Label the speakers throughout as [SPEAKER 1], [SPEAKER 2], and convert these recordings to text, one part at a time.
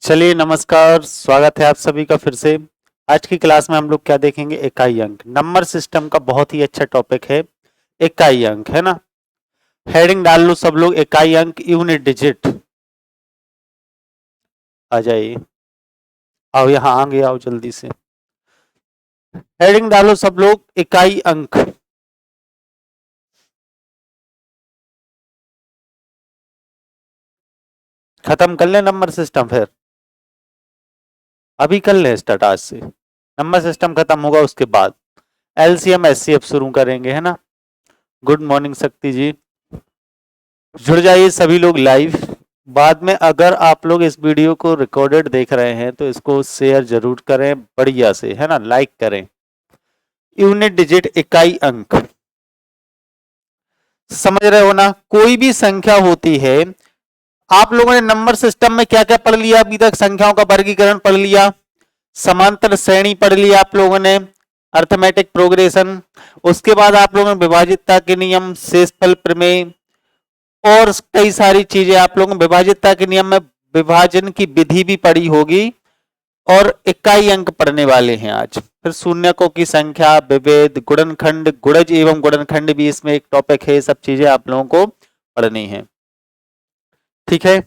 [SPEAKER 1] चलिए नमस्कार, स्वागत है आप सभी का फिर से। आज की क्लास में हम लोग क्या देखेंगे? इकाई अंक। नंबर सिस्टम का बहुत ही अच्छा टॉपिक है इकाई अंक, है ना। हेडिंग डाल लो सब लोग, इकाई अंक यूनिट डिजिट। आ जाइए, आओ यहाँ आगे आओ जल्दी से। हेडिंग डालो सब लोग, इकाई अंक। खत्म कर ले नंबर सिस्टम, फिर अभी कर ले स्टार्ट आज से। नंबर सिस्टम खत्म होगा उसके बाद एलसीएम एचसीएफ शुरू करेंगे, है ना। गुड मॉर्निंग शक्ति जी, जुड़ जाइए सभी लोग लाइव। बाद में अगर आप लोग इस वीडियो को रिकॉर्डेड देख रहे हैं तो इसको शेयर जरूर करें बढ़िया से, है ना, लाइक करें। यूनिट डिजिट इकाई अंक, समझ रहे हो ना। कोई भी संख्या होती है, आप लोगों ने नंबर सिस्टम में क्या क्या पढ़ लिया अभी तक? संख्याओं का वर्गीकरण पढ़ लिया, समांतर श्रेणी पढ़ लिया आप लोगों ने, अर्थमेटिक प्रोग्रेशन। उसके बाद आप लोगों ने विभाजितता के नियम, शेषफल प्रमेय और कई सारी चीजें आप लोगों ने विभाजितता के नियम में विभाजन की विधि भी पढ़ी होगी। और इकाई अंक पढ़ने वाले हैं आज। फिर शून्यकों की संख्या, विभेद, गुणनखंड, गुणज एवं गुणनखंड भी इसमें एक टॉपिक है। सब चीजें आप लोगों को पढ़नी है, ठीक है।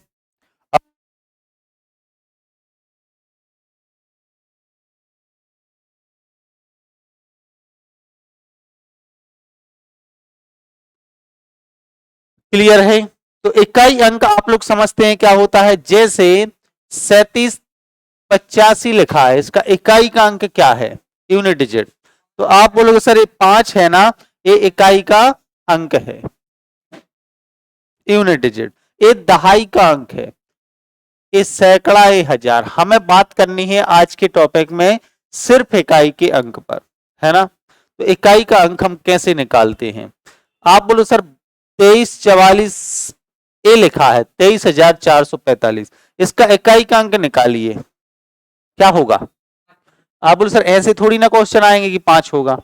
[SPEAKER 1] क्लियर है? तो इकाई अंक आप लोग समझते हैं क्या होता है? जैसे 3785 लिखा है, इसका इकाई का अंक क्या है? Unit digit. तो आप बोलोगे सर ये 5 है ना, ये इकाई का अंक है, यूनिट डिजिट। ये दहाई का अंक है, ये सैकड़ा, ये हजार। हमें बात करनी है आज के टॉपिक में सिर्फ इकाई के अंक पर, है ना। तो इकाई का अंक हम कैसे निकालते हैं? आप बोलो सर 2344 ए लिखा है, 23,445, इसका इकाई का अंक निकालिए, क्या होगा? आप बोलो सर ऐसे थोड़ी ना क्वेश्चन आएंगे कि 5 होगा।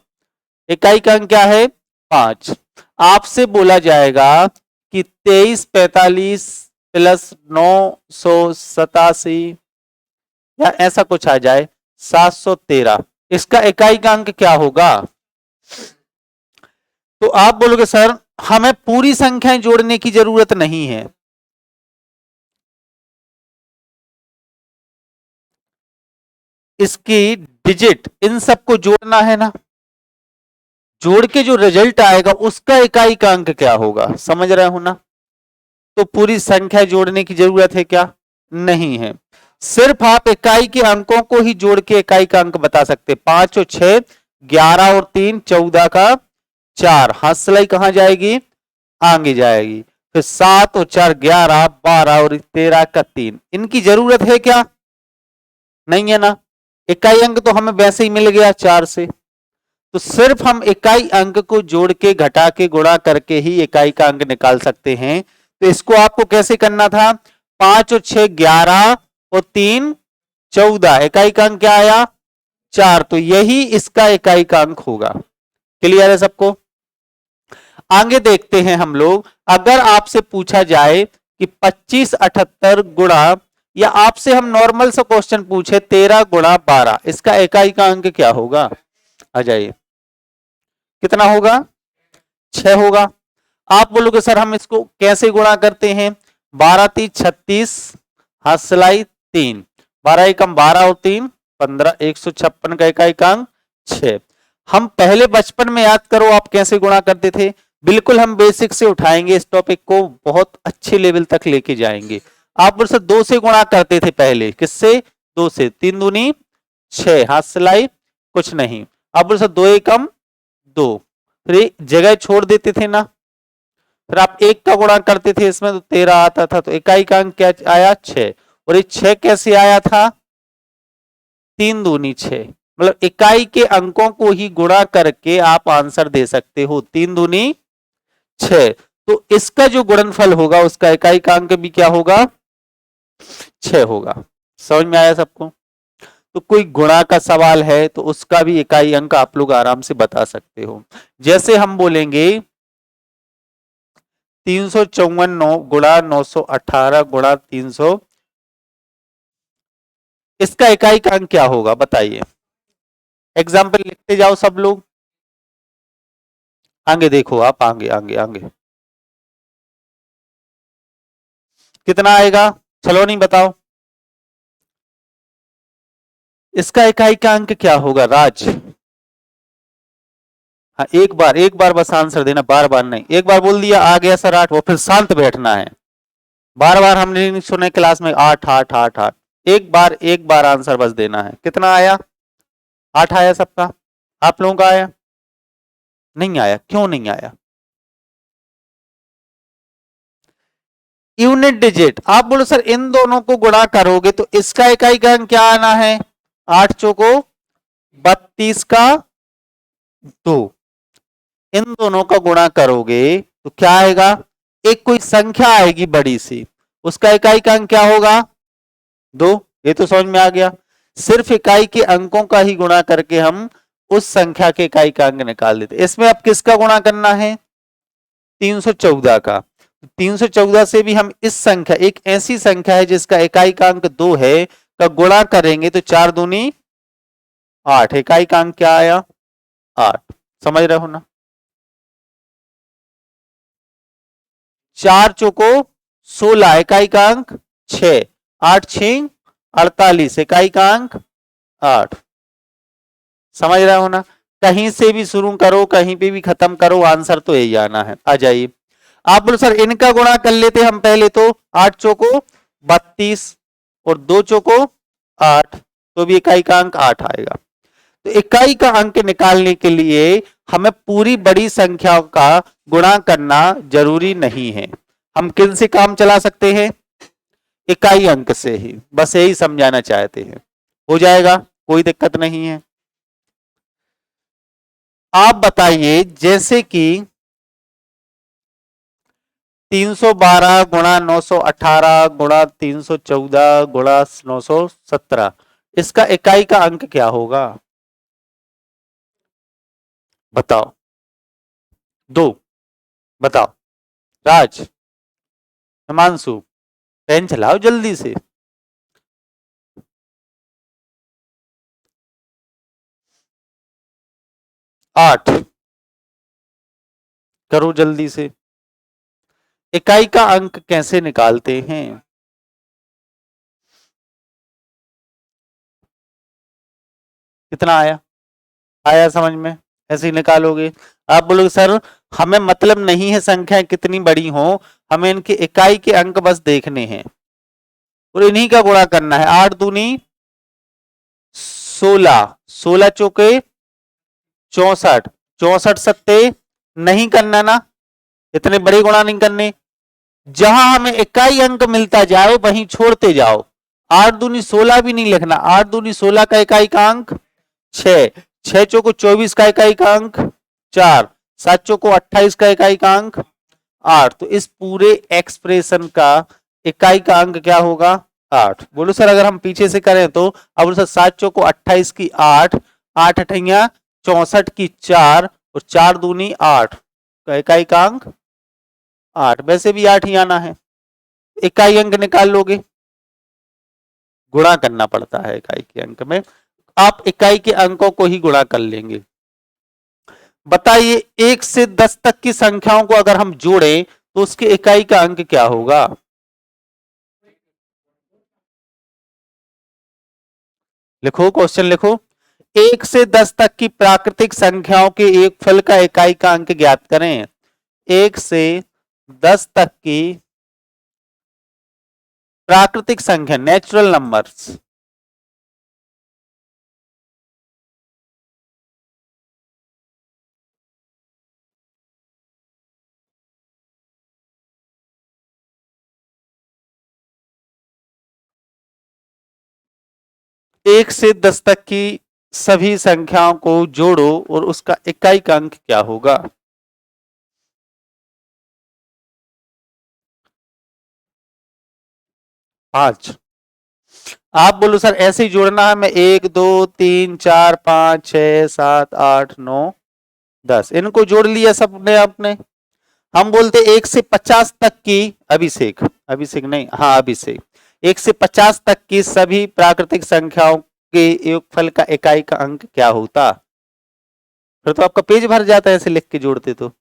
[SPEAKER 1] इकाई का अंक क्या है? 5। आपसे बोला जाएगा कि 2345 प्लस 987 या ऐसा कुछ आ जाए 713, इसका इकाई का अंक क्या होगा? तो आप बोलोगे सर हमें पूरी संख्याएं जोड़ने की जरूरत नहीं है, इसकी डिजिट इन सबको जोड़ना है ना। जोड़ के जो रिजल्ट आएगा उसका इकाई का अंक क्या होगा, समझ रहे हो ना। तो पूरी संख्या जोड़ने की जरूरत है क्या? नहीं है। सिर्फ आप इकाई के अंकों को ही जोड़ के इकाई का अंक बता सकते। 5 और 6 11 और 3 14 का 4, हाथ सिलाई कहां जाएगी? आगे जाएगी। फिर 7 और 4 11 12 और 13 का 3, इनकी जरूरत है क्या? नहीं है ना। इकाई अंक तो हमें वैसे ही मिल गया 4 से। तो सिर्फ हम इकाई अंक को जोड़ के, घटा के, गुणा करके ही इकाई का अंक निकाल सकते हैं। तो इसको आपको कैसे करना था? 5 और 6 11 और 3 14, इकाई का अंक क्या आया? 4। तो यही इसका इकाई का अंक होगा। क्लियर है सबको? आगे देखते हैं हम लोग। अगर आपसे पूछा जाए कि 2578 गुणा, या आपसे हम नॉर्मल सा क्वेश्चन पूछे 13 गुणा 12, इसका इकाई का अंक क्या होगा? आ जाइए, कितना होगा? 6 होगा। आप बोलोगे सर हम इसको कैसे गुणा करते हैं? 12 3 36, हाथ सिलाई 3, 12 एकम 12 और 3 15, 156 का इकाई का अंक 6। हम पहले बचपन में याद करो आप कैसे गुणा करते थे। बिल्कुल हम बेसिक से उठाएंगे, इस टॉपिक को बहुत अच्छे लेवल तक लेके जाएंगे। आप बोलो सर 2 से गुणा करते थे पहले, किससे? 2 से। 3 दूनी 6, हाथ सिलाई कुछ नहीं। आप बोलो सर 2 एकम 2, फिर जगह छोड़ देते थे ना। फिर आप 1 का गुणा करते थे इसमें तो 13 आता था, तो इकाई का अंक क्या आया? 6। और ये 6 कैसे आया था? 3 दूनी 6, मतलब इकाई के अंकों को ही गुणा करके आप आंसर दे सकते हो। 3 दूनी 6। तो इसका जो गुणनफल होगा उसका इकाई का अंक भी क्या होगा? 6 होगा। समझ में आया सबको? तो कोई गुणा का सवाल है तो उसका भी इकाई अंक आप लोग आराम से बता सकते हो। जैसे हम बोलेंगे 354 गुणा 918 गुणा 300, इसका इकाई अंक क्या होगा बताइए। एग्जाम्पल लिखते जाओ सब लोग, आगे देखो आप, आगे आगे आगे कितना आएगा, चलो नहीं बताओ, इसका इकाई का अंक क्या होगा राज। हाँ एक बार बस आंसर देना, बार बार नहीं, एक बार बोल दिया आ गया सर 8, वो फिर शांत बैठना है, बार बार हमने नहीं सुने क्लास में 8 8 8 8, एक बार आंसर बस देना है। कितना आया, 8 आया सबका, आप लोगों का आया, नहीं आया, क्यों नहीं आया। यूनिट डिजिट, आप बोलो सर इन दोनों को गुणा करोगे तो इसका इकाई का अंक क्या आना है, 8 चौको 32 का 2, इन दोनों का गुणा करोगे तो क्या आएगा, एक कोई संख्या आएगी बड़ी सी, उसका इकाई का अंक क्या होगा 2, ये तो समझ में आ गया। सिर्फ इकाई के अंकों का ही गुणा करके हम उस संख्या के इकाई का अंक निकाल देते। इसमें अब किसका गुणा करना है, 314 का, 314 से भी हम इस संख्या, एक ऐसी संख्या है जिसका इकाई का अंक 2 है, का गुणा करेंगे तो 4 दूनी 8, इकाई का अंक क्या आया 8, समझ रहे हो ना। 4 चौको 16, इकाई का अंक 6, 8 6 48, इकाई का अंक 8, समझ रहे हो ना। कहीं से भी शुरू करो कहीं पे भी खत्म करो, आंसर तो यही आना है। आ जाइए, आप बोलो सर इनका गुणा कर लेते हम पहले, तो 8 चौको 32 और 2 चौको 8, तो भी इकाई का अंक 8 आएगा। तो इकाई का अंक निकालने के लिए हमें पूरी बड़ी संख्या का गुणा करना जरूरी नहीं है, हम किन से काम चला सकते हैं, इकाई अंक से ही, बस यही समझाना चाहते हैं, हो जाएगा, कोई दिक्कत नहीं है। आप बताइए जैसे कि 312 गुणा 918 गुणा 314 गुणा 917, इसका इकाई का अंक क्या होगा बताओ, 2, बताओ राज, हिमांशु, पेन चलाओ जल्दी से। 8, करो जल्दी से। इकाई का अंक कैसे निकालते हैं, कितना आया, आया समझ में, ऐसे ही निकालोगे। आप बोलोगे सर हमें मतलब नहीं है संख्या कितनी बड़ी हो, हमें इनके इकाई के अंक बस देखने हैं और इन्हीं का गुणा करना है। 8 दूनी 16, 16 चौके 64, 64 सत्ते नहीं करना ना, इतने बड़े गुणा नहीं करने, जहां हमें इकाई अंक मिलता जाए वहीं छोड़ते जाओ। 8 दूनी 16 भी नहीं लिखना, 8 दूनी 16 का इकाई का अंक 6, 6 चौको 24 का इकाई का अंक 4, 7 चौको 28 का इकाई का अंक 8, तो इस पूरे एक्सप्रेशन का इकाई का अंक क्या होगा 8। बोलो सर अगर हम पीछे से करें तो, अब बोलो सर 7 चौको 28 की 8, 8 अठैया 64 की 4 और 4 दूनी 8 का इकाई का अंक 8, वैसे भी 8 ही आना है, इकाई अंक निकाल लोगे, गुणा करना पड़ता है इकाई के अंक में, आप इकाई के अंकों को ही गुणा कर लेंगे। बताइए 1 से 10 तक की संख्याओं को अगर हम जोड़ें तो उसके इकाई का अंक क्या होगा, लिखो क्वेश्चन लिखो। 1 से 10 तक की प्राकृतिक संख्याओं के एक फल का इकाई का अंक ज्ञात करें। 1 से 10 तक की प्राकृतिक संख्या, नेचुरल नंबर्स, एक से 10 तक की सभी संख्याओं को जोड़ो और उसका इकाई का अंक क्या होगा। 5, आप बोलो सर ऐसे ही जोड़ना है, मैं 1 2 3 4 5 6 7 8 9 10 इनको जोड़ लिया सबने आपने। हम बोलते 1 से 50 तक की, अभिषेक, अभिषेक नहीं, हाँ अभिषेक, 1 से 50 तक की सभी प्राकृतिक संख्याओं के योगफल का इकाई का अंक क्या होता? फिर तो आपका पेज भर जाता है ऐसे लिख के जोड़ते तो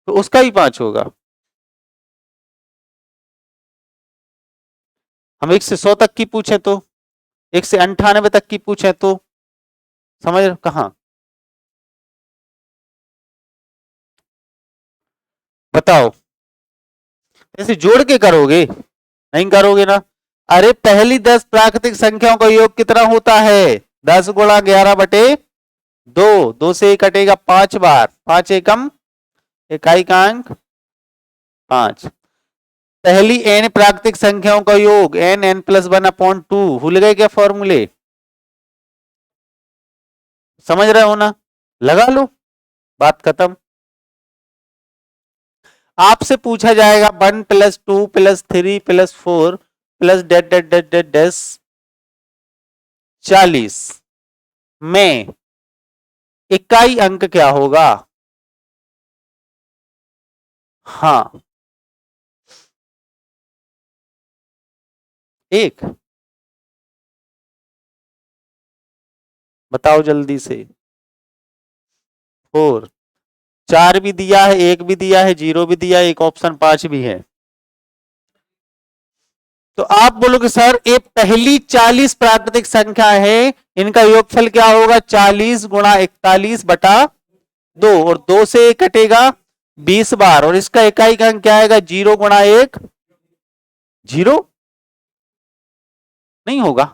[SPEAKER 1] उसका ही 5 होगा। हम 1 से 100 तक की पूछे तो, 1 से 98 तक की पूछे तो, समझ कहां? बताओ, ऐसे जोड़ के करोगे? नहीं करोगे ना। अरे पहली 10 प्राकृतिक संख्याओं का योग कितना होता है? 10 गुणा 11 बटे 2, 2 से कटेगा 5 बार, 5 एकम इकाई का अंक 5। पहली n प्राकृतिक संख्याओं का योग n n+1/2। भूल गए क्या फॉर्मूले? समझ रहे हो ना? लगा लो, बात खत्म। आपसे पूछा जाएगा 1 + 2 + 3 + 4 + डेट डेट डेट डेट डेस 40 में इकाई अंक क्या होगा? हाँ, 1। बताओ जल्दी से। 4, 4 भी दिया है, 1 भी दिया है, 0 भी दिया है, एक ऑप्शन 5 भी है। तो आप बोलोगे सर ये पहली 40 प्राकृतिक संख्या है, इनका योगफल क्या होगा? 40 गुणा 41 बटा 2, और 2 से कटेगा 20 बार, और इसका इकाई का अंक क्या आएगा? 0 गुणा 1, 0 नहीं होगा?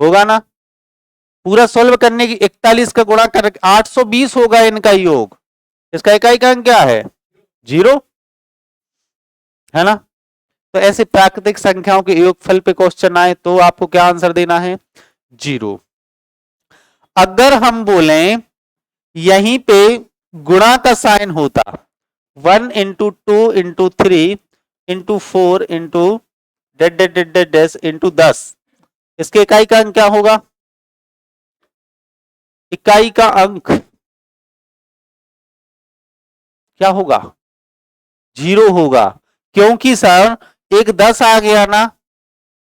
[SPEAKER 1] होगा ना? पूरा सोल्व करने की 41 का गुणा कर 820 होगा इनका योग। इसका इकाई का अंक क्या है? 0 है ना? तो ऐसे प्राकृतिक संख्याओं के योगफल पे क्वेश्चन आए तो आपको क्या आंसर देना है? 0। अगर हम बोलें यहीं पे गुणा का साइन होता, 1 × 2 × 3 × 4 × डेट डेट डेट डेट डेस × 10, इसके इकाई का अंक क्या होगा? इकाई का अंक क्या होगा? 0 होगा। क्योंकि सर एक 10 आ गया ना,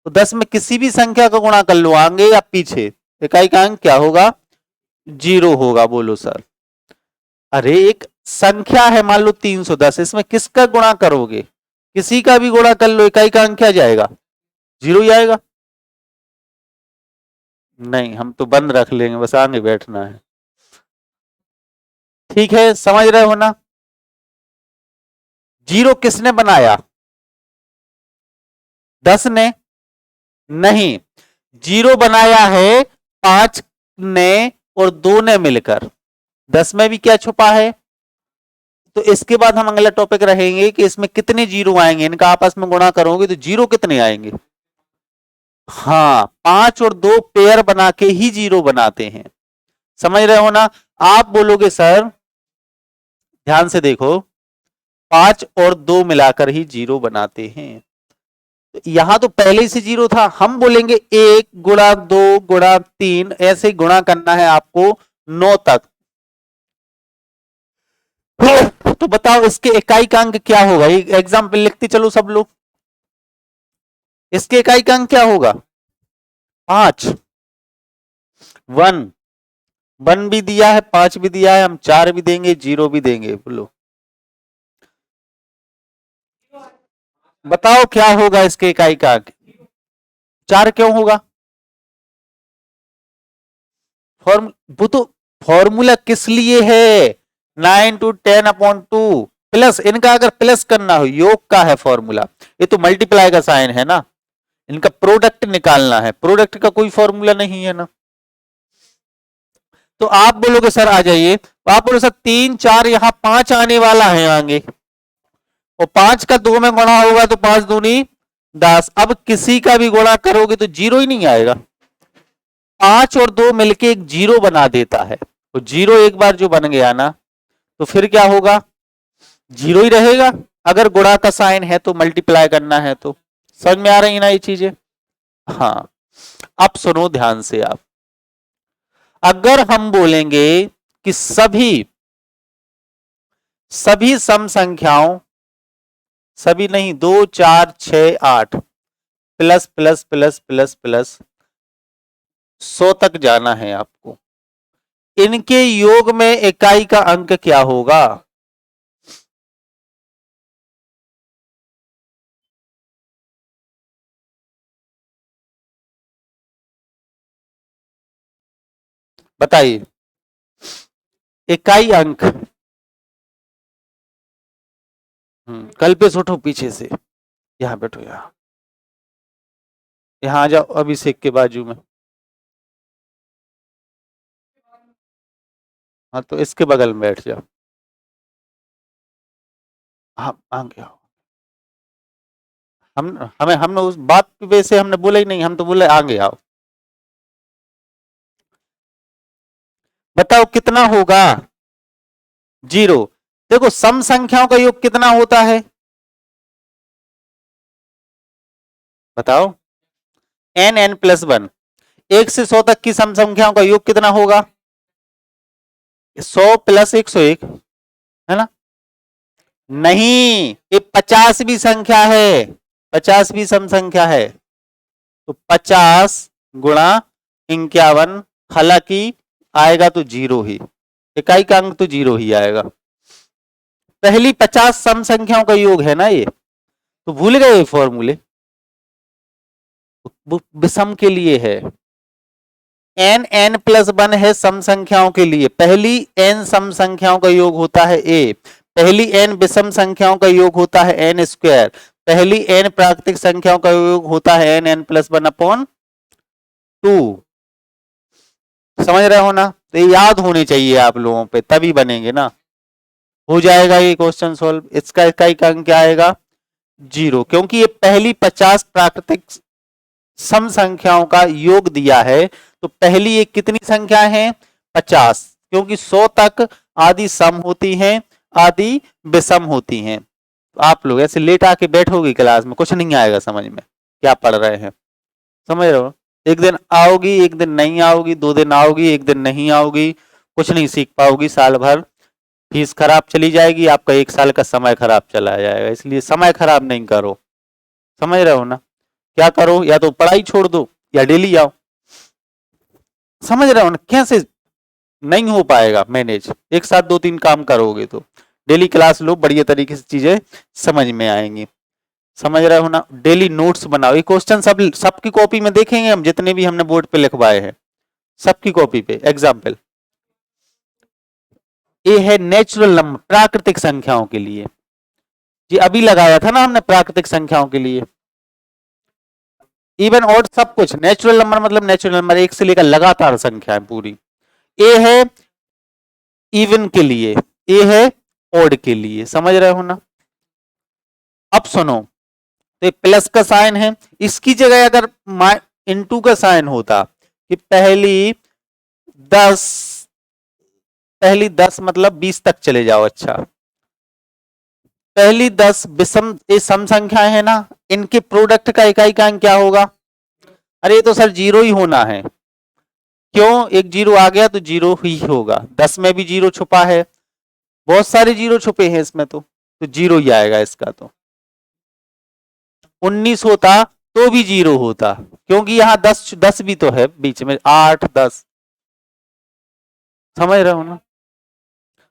[SPEAKER 1] तो 10 में किसी भी संख्या का गुणा कर लो, आगे या पीछे, इकाई का अंक क्या होगा? 0 होगा। बोलो सर। अरे एक संख्या है मान लो 310, इसमें किसका गुणा करोगे? किसी का भी गुणा कर लो, इकाई का अंक क्या जाएगा? 0 ही आएगा। नहीं, हम तो बंद रख लेंगे, बस आगे बैठना है। ठीक है, समझ रहे हो ना? 0 किसने बनाया? 10 ने? नहीं, 0 बनाया है 5 ने और 2 ने मिलकर। 10 में भी क्या छुपा है? तो इसके बाद हम अगला टॉपिक रहेंगे कि इसमें कितने 0 आएंगे, इनका आपस में गुणा करोगे तो 0 कितने आएंगे। हाँ, 5 और 2 पेयर बना के ही 0 बनाते हैं। समझ रहे हो ना? आप बोलोगे सर ध्यान से देखो, 5 और 2 मिलाकर ही 0 बनाते हैं। तो यहां तो पहले से 0 था, हम बोलेंगे 1 गुणा 2 गुणा 3, ऐसे गुणा करना है आपको 9 तक। तो बताओ इसके इकाई का अंक क्या होगा? एग्जाम्पल लिखते चलो सब लोग। इसके इकाई का अंक क्या होगा? 5। 1 1 भी दिया है, 5 भी दिया है, हम 4 भी देंगे, 0 भी देंगे। बोलो बताओ क्या होगा इसके इकाई का अंक? 4 क्यों होगा? वो तो फॉर्मूला किस लिए है? 9 × 10/2 प्लस, इनका अगर प्लस करना हो, योग का है फॉर्मूला, ये तो मल्टीप्लाई का साइन है ना, इनका प्रोडक्ट निकालना है, प्रोडक्ट का कोई फॉर्मूला नहीं है ना। तो आप बोलोगे सर आ जाइए, तो आप बोलो सर 3 4 यहां 5 आने वाला है आगे, और 5 का 2 में गुणा होगा तो 5 दूनी 10। अब किसी का भी गुणा करोगे तो 0 ही नहीं आएगा। 5 और 2 मिलके एक 0 बना देता है, तो 0 एक बार जो बन गया ना, तो फिर क्या होगा? 0 ही रहेगा। अगर गुणा का साइन है तो मल्टीप्लाई करना है तो। समझ में आ रही है ना ये चीजें? हाँ, अब सुनो ध्यान से आप। अगर हम बोलेंगे कि सभी सम संख्याओं सभी नहीं, 2 4 6 8 plus plus plus plus plus 100 तक जाना है आपको। इनके योग में इकाई का अंक क्या होगा? बताइए। इकाई अंक। कल्पेश उठो पीछे से, यहां बैठो, यहां आ जाओ अभिषेक के बाजू में। हाँ तो इसके बगल में बैठ जाओ। हाँ आगे आओ। हमने उस बात पे से हमने बोला ही नहीं, हम तो बोले आगे आओ। बताओ कितना होगा? 0। देखो सम संख्याओं का योग कितना होता है? बताओ। n+1। 1 से 100 तक की सम संख्याओं का योग कितना होगा? 100 + 101, है ना? नहीं, ये 50वीं संख्या है, 50वीं सम संख्या है। तो 50 गुणा 51, हालांकि आएगा तो 0 ही, इकाई का अंक तो 0 ही आएगा। पहली 50 सम संख्याओं का योग है ना ये, तो भूल गए फॉर्मूले? विषम के लिए है। n+1 है सम संख्याओं के लिए, पहली n सम संख्याओं का योग होता है a, पहली n विषम संख्याओं का योग होता है n², पहली n प्राकृतिक संख्याओं का योग होता है n+1/2। समझ रहे हो ना? तो ये याद होने चाहिए आप लोगों पे, तभी बनेंगे ना। हो जाएगा ये क्वेश्चन सॉल्व। इसका इकाई का अंक क्या आएगा? 0, क्योंकि ये पहली 50 प्राकृतिक सम संख्याओं का योग दिया है। तो पहली एक कितनी संख्या है? 50, क्योंकि 100 तक आदि सम होती हैं, आदि विषम होती हैं। आप लोग ऐसे लेट आके बैठोगे क्लास में, कुछ नहीं आएगा समझ में क्या पढ़ रहे हैं। समझ रहे हो? एक दिन आओगी, एक दिन नहीं आओगी, 2 दिन आओगी, एक दिन नहीं आओगी, कुछ नहीं सीख पाओगी। साल भर फीस खराब चली जाएगी, आपका 1 साल का समय खराब चला जाएगा। इसलिए समय खराब नहीं करो। समझ रहे हो ना? क्या करो, या तो पढ़ाई छोड़ दो या डेली आओ। समझ रहे हो ना? कैसे नहीं हो पाएगा मैनेज, एक साथ 2-3 काम करोगे तो। डेली क्लास लो, बढ़िया तरीके से चीजें समझ में आएंगी। समझ रहे हो ना? डेली नोट्स बनाओ। ये क्वेश्चन सबकी कॉपी में देखेंगे हम, जितने भी हमने बोर्ड पे लिखवाए हैं सबकी कॉपी पे। एग्जाम्पल ये है नेचुरल नंबर, प्राकृतिक संख्याओं के लिए। जी अभी लगाया था ना हमने प्राकृतिक संख्याओं के लिए। इवन ऑड सब कुछ। नेचुरल नंबर मतलब नेचुरल नंबर 1 से लेकर लगातार संख्या है पूरी। ए है इवन के लिए, ए है ऑड के लिए। समझ रहे हो ना? अब सुनो, तो प्लस का साइन है, इसकी जगह अगर इनटू का साइन होता कि पहली 10 मतलब 20 तक चले जाओ। अच्छा, पहली 10 विषम सम संख्याएं है ना, इनके प्रोडक्ट का इकाई का अंक क्या होगा? अरे तो सर 0 ही होना है। क्यों? एक 0 आ गया तो 0 ही होगा। 10 में भी 0 छुपा है, बहुत सारे 0 छुपे हैं इसमें, तो 0 ही आएगा इसका। तो 19 होता तो भी 0 होता, क्योंकि यहां 10 भी तो है बीच में, 8 10। समझ रहे हो ना?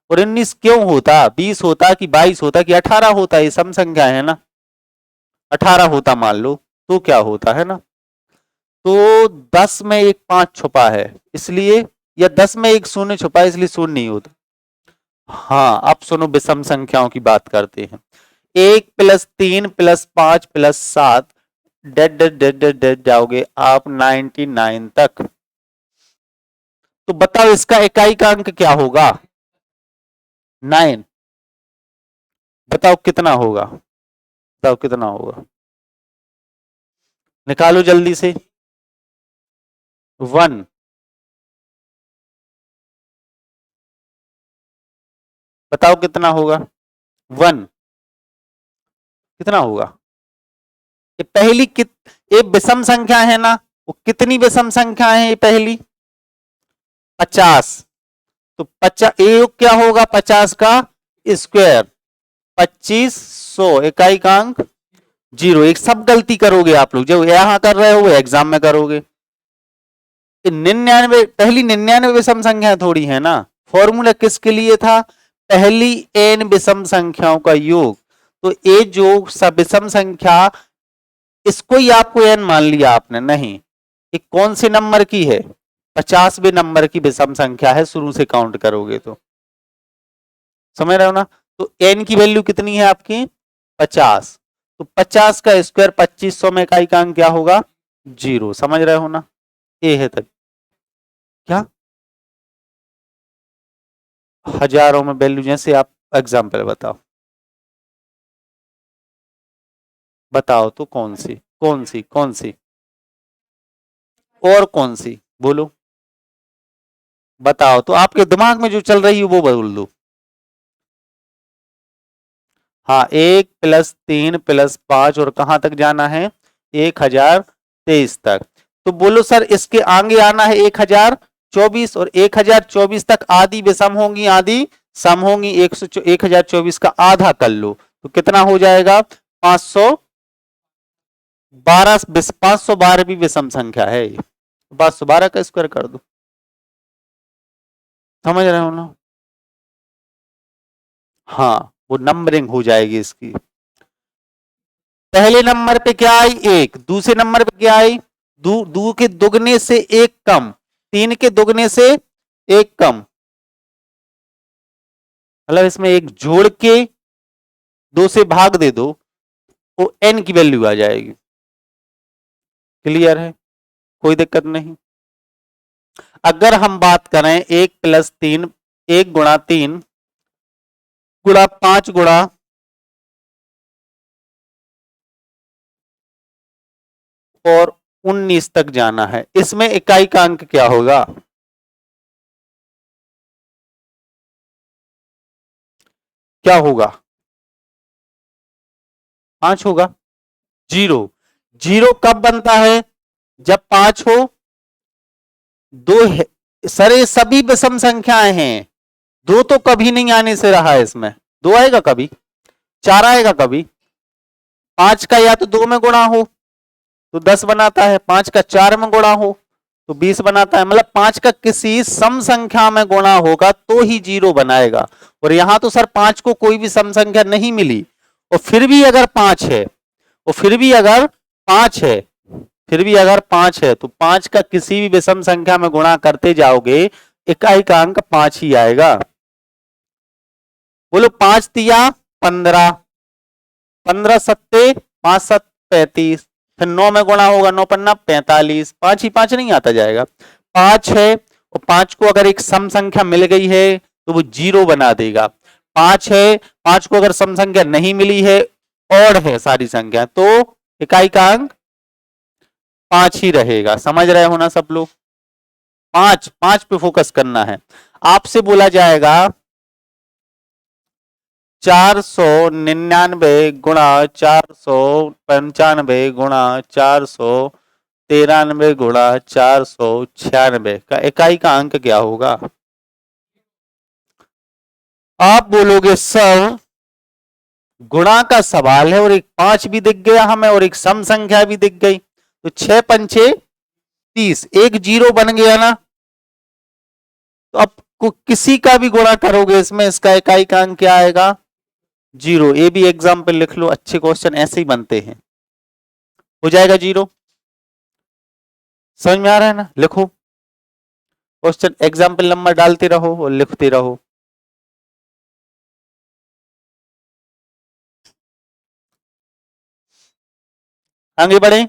[SPEAKER 1] और 19 क्यों होता? 20 होता कि 22 होता कि 18 होता? ये सम संख्या है ना। 18 होता मान लो तो क्या होता है ना। तो 10 में एक 5 छुपा है इसलिए, या 10 में एक 0 छुपा है इसलिए 0 नहीं होता। हाँ अब सुनो, विषम संख्याओं की बात करते हैं। 1 + 3 + 5 + 7, dead dead dead dead dead जाओगे आप 99 तक। तो बताओ इसका इकाई का अंक क्या होगा? 9। बताओ कितना होगा? बताओ कितना होगा? निकालो जल्दी से। 1। बताओ कितना होगा? 1 कितना होगा? ये पहली ये विषम संख्या है ना, वो कितनी विषम संख्या है ये पहली? 50। तो 50 ए क्या होगा? 50 का स्क्वायर। 2500 इकाइकांक 0। एक सब गलती करोगे आप लोग, जो यहां कर रहे हो वो एग्जाम में करोगे। 99 पहली 99 विषम संख्या थोड़ी है ना। फॉर्मूला किसके लिए था? पहली n विषम संख्याओं का योग। तो ये जो सब विषम संख्या, इसको ही आपको n मान लिया आपने, नहीं, ये कौन से नंबर की है? 50वें नंबर की विषम संख्या है, शुरू से काउंट करोगे तो। समझ रहे हो ना? तो n की वैल्यू कितनी है आपकी? 50। तो 50 का स्क्वायर 2500 में इकाइकांक क्या होगा? 0। समझ रहे हो ना? ये है तक क्या हजारों में वैल्यू, जैसे आप एग्जाम्पल बताओ, बताओ तो कौन सी कौन सी कौन सी और कौन सी, बोलो बताओ तो, आपके दिमाग में जो चल रही है वो बोल दो। हाँ, 1 + 3 + 5 और कहां तक जाना है? 1023 तक। तो बोलो सर इसके आगे आना है 1024, और 1024 तक आधी विषम होंगी आधी सम होंगी। 1024 का आधा कर लो तो कितना हो जाएगा? 512। 512 भी विषम संख्या है ये। 512 का स्क्वायर कर दो। समझ रहे हो ना? हाँ, वो नंबरिंग हो जाएगी इसकी। पहले नंबर पे क्या आई? 1। दूसरे नंबर पे क्या आई? दो के दुगने से 1 कम, 3 के दुगने से 1 कम, मतलब इसमें 1 जोड़ के 2 से भाग दे दो, वो n की वैल्यू आ जाएगी। क्लियर है? कोई दिक्कत नहीं। अगर हम बात करें 1 + 3, 1 × 3 × 5 × और 19 तक जाना है, इसमें इकाइकांक क्या होगा? क्या होगा? 5 होगा। 0। 0 कब बनता है? जब 5 हो। 2 है सर, ये सभी विषम संख्याएं हैं। 2 तो कभी नहीं आने से रहा है इसमें। 2 आएगा कभी, 4 आएगा कभी। 5 का या तो 2 में गुणा हो तो 10 बनाता है, 5 का 4 में गुणा हो तो 20 बनाता है। मतलब 5 का किसी सम संख्या में गुणा होगा तो ही 0 बनाएगा। और यहां तो सर 5 को कोई भी सम संख्या नहीं मिली, और फिर भी अगर 5 है, और फिर भी अगर 5 है, फिर भी अगर 5 है तो 5 का किसी भी विषम संख्या में गुणा करते जाओगे, इकाइकांक 5 ही आएगा। बोलो 5 तिया 15, 15 सत्ते 5 7 35, फिर 9 में गुणा होगा, 9 पन्ना 45, 5 ही 5 नहीं आता जाएगा। 5 है और 5 को अगर एक सम संख्या मिल गई है तो वो 0 बना देगा। 5 है, 5 को अगर सम संख्या नहीं मिली है, और है सारी संख्या, तो इकाइकांक 5 ही रहेगा। समझ रहे हो ना सब लोग? 5 5 पे फोकस करना है। आपसे बोला जाएगा 499 गुणा 495 गुणा 493 गुणा 496 का इकाई का अंक क्या होगा? आप बोलोगे सर गुणा का सवाल है और एक 5 भी दिख गया हमें और एक सम संख्या भी दिख गई, तो 6 पंचे 30, एक 0 बन गया ना। तो अब किसी का भी गुणा करोगे इसमें, इसका इकाई का अंक क्या आएगा? 0। ये भी एग्जाम्पल लिख लो, अच्छे क्वेश्चन ऐसे ही बनते हैं। हो जाएगा 0। समझ में आ रहा है ना? लिखो क्वेश्चन, एग्जाम्पल नंबर डालते रहो और लिखते रहो। आगे बढ़े,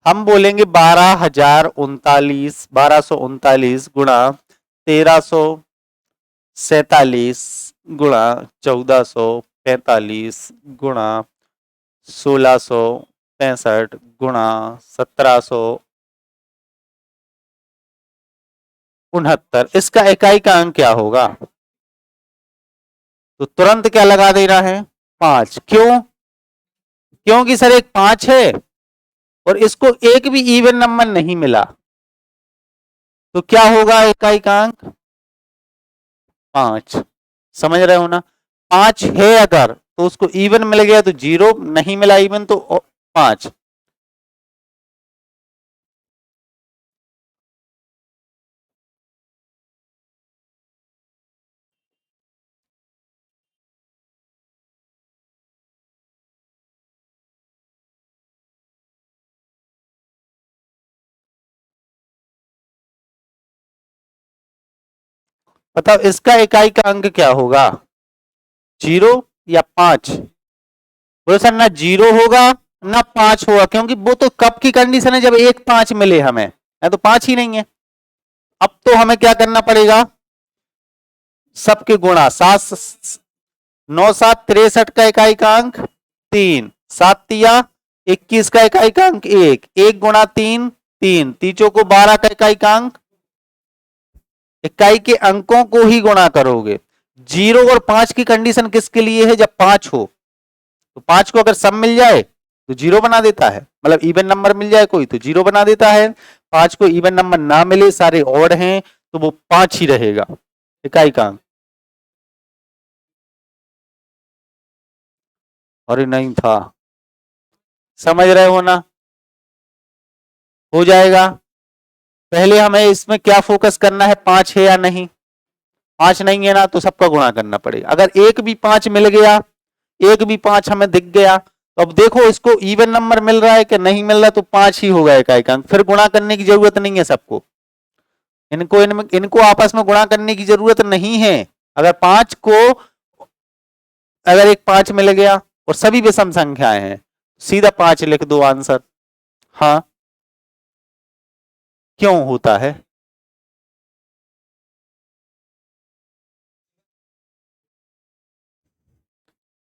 [SPEAKER 1] हम बोलेंगे 12,039 गुणा 1347 गुणा 1445 गुणा 1665 गुणा 1769, इसका इकाई का अंक क्या होगा? तो तुरंत क्या लगा देना है? 5। क्यों? क्योंकि सर एक 5 है और इसको एक भी इवन नंबर नहीं मिला, तो क्या होगा इकाई का अंक? 5। समझ रहे हो ना? 5 है अगर तो उसको इवन मिल गया तो 0, नहीं मिला इवन तो 5। बताओ इसका इकाई का अंक क्या होगा, 0 या 5? बोलो सर ना 0 होगा ना 5 होगा, क्योंकि वो तो कब की कंडीशन है, जब 1 5 मिले हमें, है तो 5 ही नहीं है। अब तो हमें क्या करना पड़ेगा, सबके गुणा, 7 9 7 63 का इकाई का अंक 3, 7 तिया 21 का इकाई का अंक 1, 1 गुणा 3 3, तीचों को 12 का इकाई का अंक। इकाई के अंकों को ही गुणा करोगे। 0 और 5 की कंडीशन किसके लिए है, जब 5 हो, तो 5 को अगर सम मिल जाए तो 0 बना देता है, मतलब इवन नंबर मिल जाए कोई तो 0 बना देता है। 5 को इवन नंबर ना मिले, सारे ऑड हैं, तो वो 5 ही रहेगा इकाई का अंक। अरे नहीं था, समझ रहे हो ना, हो जाएगा। पहले हमें इसमें क्या फोकस करना है, 5 है या नहीं। 5 नहीं है ना तो सबका गुणा करना पड़ेगा। अगर एक भी 5 मिल गया, एक भी 5 हमें दिख गया, तो अब देखो इसको इवन नंबर मिल रहा है कि नहीं मिल रहा, तो 5 ही होगा इकाई का अंक, फिर गुणा करने की जरूरत नहीं है सबको। इनको आपस में गुणा करने की जरूरत नहीं है। अगर 5 को, अगर एक 5 मिल गया और सभी विषम संख्याएं हैं, सीधा 5 लिख दो आंसर। हाँ, क्यों होता है?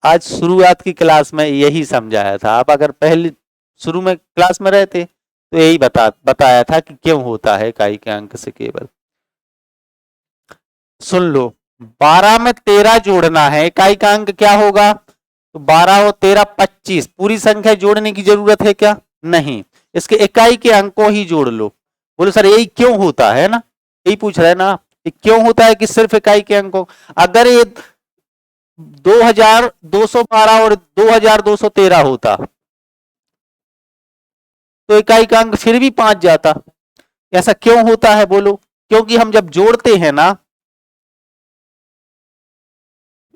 [SPEAKER 1] आज शुरुआत की क्लास में यही समझाया था। आप अगर पहले शुरू में क्लास में रहते तो यही बताया था कि क्यों होता है इकाई के अंक से केवल। सुन लो, 12 में 13 जोड़ना है, इकाई का अंक क्या होगा, तो 12 और 13 25। पूरी संख्या जोड़ने की जरूरत है क्या, नहीं, इसके इकाई के अंकों ही जोड़ लो। बोलो सर यही क्यों होता है ना, यही पूछ रहे हैं ना, ये क्यों होता है कि सिर्फ इकाई के अंकों। अगर ये 2212 और 2213 होता तो इकाई का अंक फिर भी 5 जाता। ऐसा क्यों होता है बोलो, क्योंकि हम जब जोड़ते हैं ना,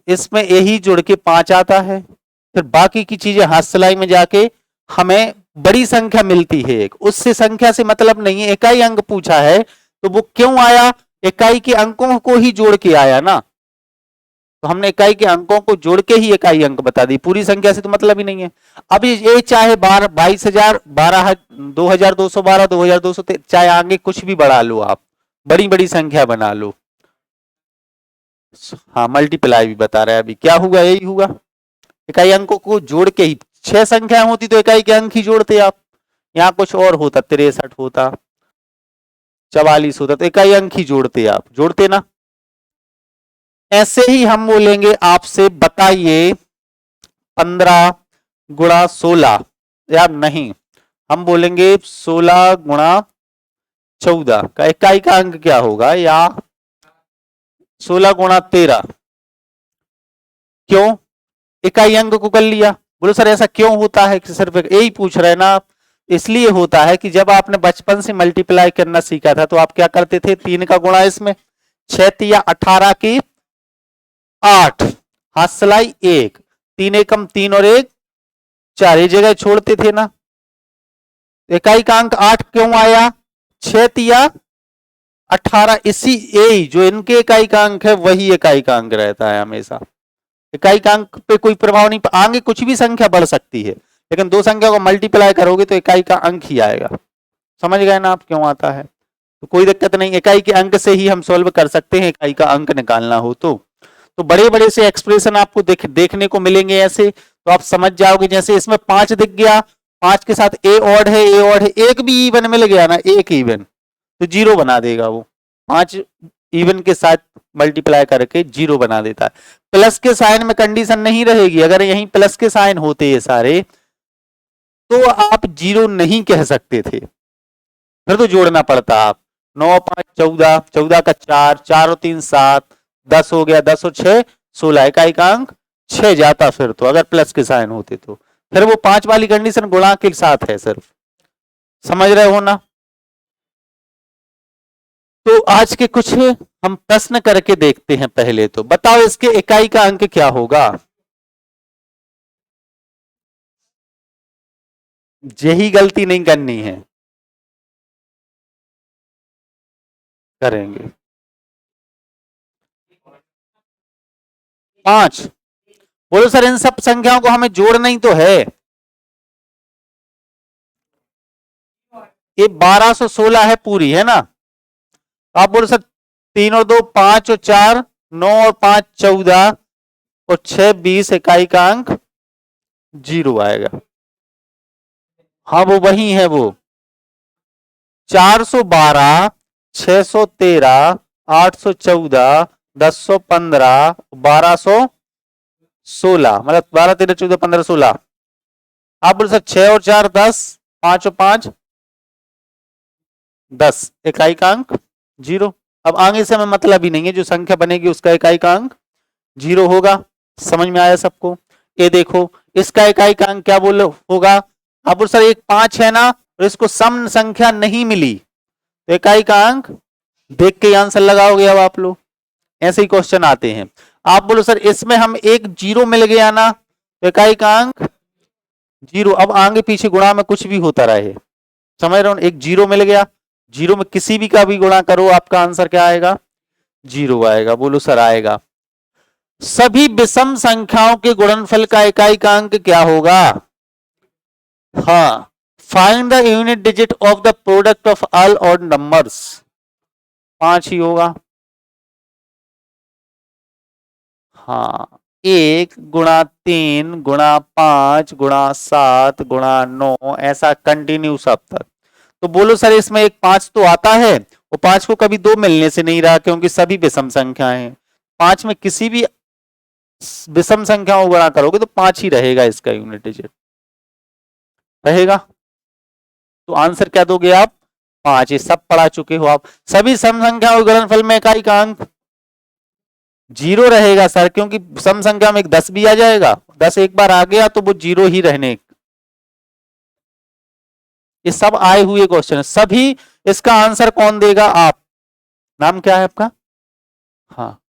[SPEAKER 1] इसमें यही जुड़ के 5 आता है, फिर बाकी की चीजें हाथ सिलाई में जाके हमें बड़ी संख्या मिलती है एक, उससे संख्या से मतलब नहीं है, इकाई अंक पूछा है तो वो क्यों आया, इकाई के अंकों को ही जोड़ के आया ना, तो हमने इकाई के अंकों को जोड़ के ही इकाई अंक बता दी, पूरी संख्या से तो मतलब ही नहीं है। अब ये चाहे 22,000 2212 2213, चाहे आगे कुछ भी बढ़ा लो, आप बड़ी बड़ी संख्या बना लो। हाँ, मल्टीप्लाई भी बता रहा है, अभी क्या हुआ, यही हुआ, इकाई अंकों को जोड़ के ही। 6 संख्याएं होती तो इकाई के अंक ही जोड़ते आप, यहाँ कुछ और होता, 63 होता, 44 होता, तो इकाई अंक ही जोड़ते आप, जोड़ते ना। ऐसे ही हम बोलेंगे आपसे, बताइए 15 गुणा 16, या नहीं, हम बोलेंगे 16 गुणा 14 का इकाई का अंक क्या होगा, या 16 गुणा 13। क्यों, इकाई अंक को कर लिया। बोलो सर ऐसा क्यों होता है, कि सिर्फ यही पूछ रहे हैं ना। इसलिए होता है कि जब आपने बचपन से मल्टीप्लाई करना सीखा था तो आप क्या करते थे, 3 का गुणा इसमें, 6 तिया 18 की 8, हाथ सिलाई 1, 3 एकम 3 और 1 4, ये जगह छोड़ते थे ना। इकाई का अंक 8 क्यों आया, 6 तिया 18, इसी यही जो इनके इकाई का अंक है वही इकाई का अंक रहता है हमेशा। इकाई का अंक पे कोई प्रभाव नहीं, आगे कुछ भी संख्या बढ़ सकती है, लेकिन दो संख्या को मल्टीप्लाई करोगे तो इकाई का अंक ही आएगा। समझ गए ना आप क्यों आता है, तो कोई दिक्कत नहीं, इकाई के अंक से ही हम सॉल्व कर सकते हैं, इकाई का अंक निकालना हो तो बड़े बड़े से एक्सप्रेशन आपको देखने को मिलेंगे ऐसे, तो आप समझ जाओगे। जैसे इसमें 5 दिख गया, 5 के साथ ए ऑड है, ए ऑड है, एक भी इवन मिल गया ना, एक इवन तो 0 बना देगा वो, 5 इवन के साथ मल्टीप्लाई करके 0 बना देता है। प्लस के साइन में कंडीशन नहीं रहेगी, अगर यहीं प्लस के साइन होते ये सारे तो आप 0 नहीं कह सकते थे, फिर तो जोड़ना पड़ता। आप 9 5 14, 14 का 4, 4 और 3 7, 10 हो गया, 10 और 6 16 इकाई का अंक 6 जाता फिर तो, अगर प्लस के साइन होते तो फिर वो 5 वाली कंडीशन गुणा के साथ है सिर्फ, समझ रहे हो ना। तो आज के कुछ हम प्रश्न करके देखते हैं। पहले तो बताओ इसके इकाई का अंक क्या होगा। यही गलती नहीं करनी है, करेंगे 5। बोलो सर इन सब संख्याओं को हमें जोड़ना ही तो है। ये 1216 है पूरी, है ना। आप बोलो सर 3 और 2 5 और 4 9 और 5 14 और 6 20 इकाई का अंक 0 आएगा। हाँ वो वही है, वो 412 613 814 1015 1216, मतलब 12 13 14 15 16। आप बोल सकते 6 और 4 10, 5 और 5 10 इकाई का अंक 0। अब आगे से हमें मतलब ही नहीं है, जो संख्या बनेगी उसका इकाई का अंक 0 होगा। समझ में आया सबको। ये देखो इसका इकाई का अंक क्या बोलो होगा। आप बोल सर एक 5 है ना, और इसको सम संख्या नहीं मिली तो इकाई का अंक देख के आंसर लगाओगे। अब आप लोग ऐसे ही क्वेश्चन आते हैं। आप बोलो सर इसमें हम एक 0 मिल गया ना, तो इकाई का अंक 0। अब आगे पीछे गुणा में कुछ भी होता रहे, समझ रहे हो। एक 0 मिल गया, 0 में किसी भी का भी गुणा करो आपका आंसर क्या आएगा, 0 आएगा। बोलो सर आएगा। सभी विषम संख्याओं के गुणनफल का इकाई का अंक क्या होगा। हाँ, find the unit digit of the product of all odd numbers, 5 ही होगा। हाँ 1 गुणा 3 गुणा 5 गुणा 7 गुणा 9 ऐसा कंटिन्यू सब तक। तो बोलो सर इसमें एक 5 तो आता है, वो 5 को कभी 2 मिलने से नहीं रहा, क्योंकि सभी विषम संख्याएं हैं। 5 में किसी भी विषम संख्याओं को गुणा करोगे तो 5 ही रहेगा, इसका यूनिट डिजिट रहेगा। तो आंसर क्या दोगे आप, 5। ये सब पढ़ा चुके हो आप। सभी सम संख्याओं के गुणनफल में इकाई का अंक 0 रहेगा सर, क्योंकि सम संख्या में एक 10 भी आ जाएगा। 10 एक बार आ गया तो वो 0 ही रहने। ये सब आए हुए क्वेश्चन है सभी। इसका आंसर कौन देगा, आप। नाम क्या है आपका। हाँ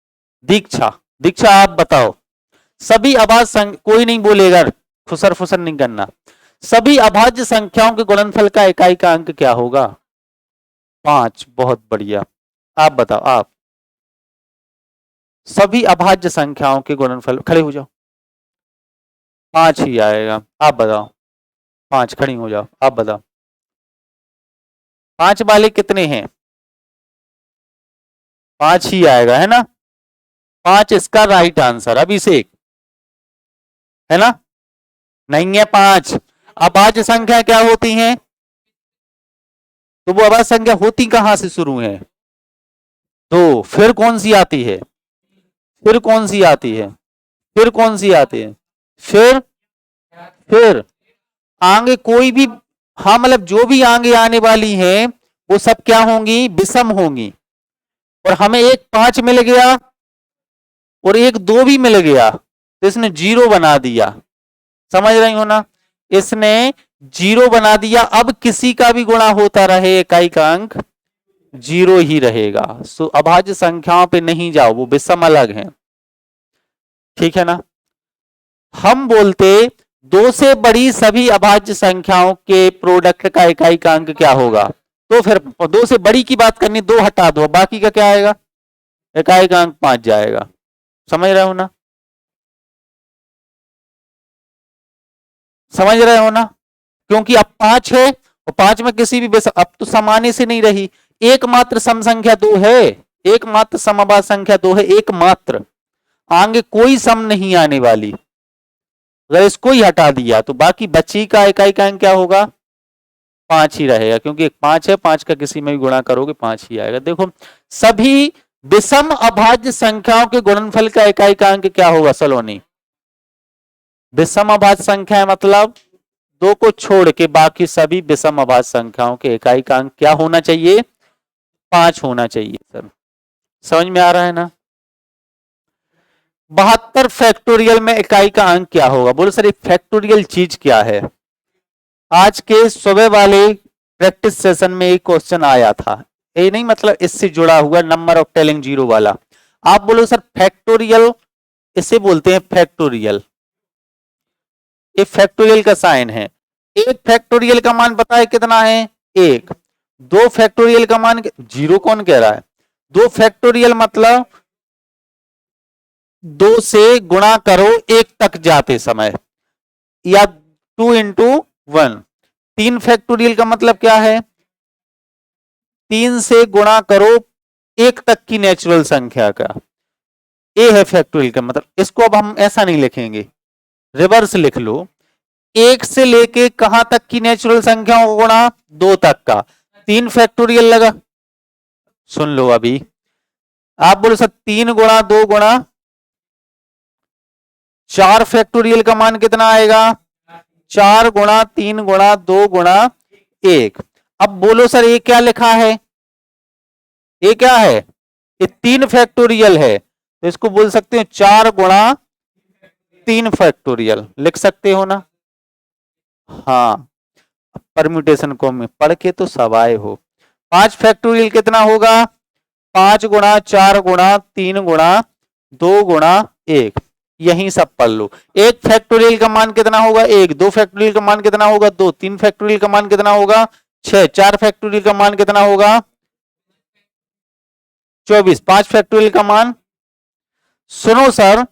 [SPEAKER 1] दीक्षा। दीक्षा आप बताओ। सभी अभाज्य कोई नहीं बोलेगा, फुसर फुसर नहीं करना। सभी अभाज्य संख्याओं के गुणनफल का इकाई का अंक क्या होगा, 5। बहुत बढ़िया, आप बताओ। आप सभी अभाज्य संख्याओं के गुणनफल, खड़े हो जाओ, 5 ही आएगा। आप बताओ 5, खड़ी हो जाओ, आप बताओ 5 वाले कितने हैं, 5 ही आएगा, है ना। 5 इसका राइट आंसर। अभिषेक है ना, नहीं है 5। अभाज्य संख्या क्या होती हैं, तो वो अभाज्य संख्या होती कहां से शुरू है, तो फिर कौन सी आती है, फिर कौन सी आती है, फिर कौन सी आती है, फिर आगे कोई भी। हाँ मतलब जो भी आगे आने वाली है वो सब क्या होंगी, विषम होंगी। और हमें एक 5 मिल गया और एक 2 भी मिल गया, तो इसने 0 बना दिया। समझ रही हो ना, इसने 0 बना दिया। अब किसी का भी गुणा होता रहे इकाई का अंक 0 ही रहेगा। सो अभाज्य संख्याओं पे नहीं जाओ, वो विषम अलग है, ठीक है ना। हम बोलते 2 से बड़ी सभी अभाज्य संख्याओं के प्रोडक्ट का इकाई का अंक क्या होगा, तो फिर 2 से बड़ी की बात करनी, 2 हटा दो, बाकी का क्या आएगा, इकाई का अंक 5 जाएगा। समझ रहे हो ना, समझ रहे हो ना। क्योंकि अब 5 है और 5 में किसी भी अब तो समाने से नहीं रही, एकमात्र सम संख्या 2 है, एकमात्र समअभाज्य संख्या 2 है, एकमात्र। आगे कोई सम नहीं आने वाली। अगर इसको ही हटा दिया तो बाकी बची का इकाई का अंक क्या होगा, 5 ही रहेगा, क्योंकि एक 5 है, 5 का किसी में भी गुणा करोगे 5 ही आएगा। देखो सभी विषम अभाज्य संख्याओं के गुणनफल का इकाई का अंक क्या होगा सलोनी, विषम अभाज्य संख्या है मतलब 2 को छोड़ के बाकी सभी विषम अभाज्य संख्याओं के इकाई का अंक क्या होना चाहिए, 5 होना चाहिए। सर समझ में आ रहा है ना। 72 फैक्टोरियल में इकाई का अंक क्या होगा? बोलो सर ये फैक्टोरियल चीज क्या है? आज के सुबह वाले प्रैक्टिस सेशन में एक क्वेश्चन आया था, ये नहीं मतलब इससे जुड़ा हुआ नंबर ऑफ टेलिंग जीरो वाला। आप बोलो सर फैक्टोरियल, इसे बोलते हैं फैक्टोरियल, ये फैक्टोरियल का साइन है। एक फैक्टोरियल का मान पता है कितना है? एक। दो फैक्टोरियल का मान, जीरो कौन कह रहा है? दो फैक्टोरियल मतलब दो से गुणा करो एक तक जाते समय, या 2 इंटू 1। तीन फैक्टोरियल का मतलब क्या है? तीन से गुणा करो एक तक की नेचुरल संख्या का, ए है फैक्टोरियल का मतलब। इसको अब हम ऐसा नहीं लिखेंगे, रिवर्स लिख लो। एक से लेके कहां तक की नेचुरल संख्या को गुणा? दो तक का, तीन फैक्टोरियल लगा। सुन लो अभी, आप बोलो सर 3 गुणा 2 गुणा 4 फैक्टोरियल का मान कितना आएगा? 4 गुणा 3 गुणा 2 गुणा 1। अब बोलो सर ये क्या लिखा है? ये क्या है? ये 3 फैक्टोरियल है, तो इसको बोल सकते हो 4 गुणा 3 फैक्टोरियल, लिख सकते हो ना? हाँ, परम्यूटेशन को में पढ़ के तो सब आए हो। 5 फैक्टोरियल कितना होगा? 5 गुणा 4 गुणा 3 गुणा 2 गुणा 1, यही सब पढ़ लो। एक फैक्टोरियल का मान कितना होगा? 1। दो फैक्टोरियल का मान कितना होगा? 2। तीन फैक्टोरियल का मान कितना होगा? 6। चार फैक्टोरियल का मान कितना होगा? 24। 5 फैक्टोरियल का मान, सुनो सर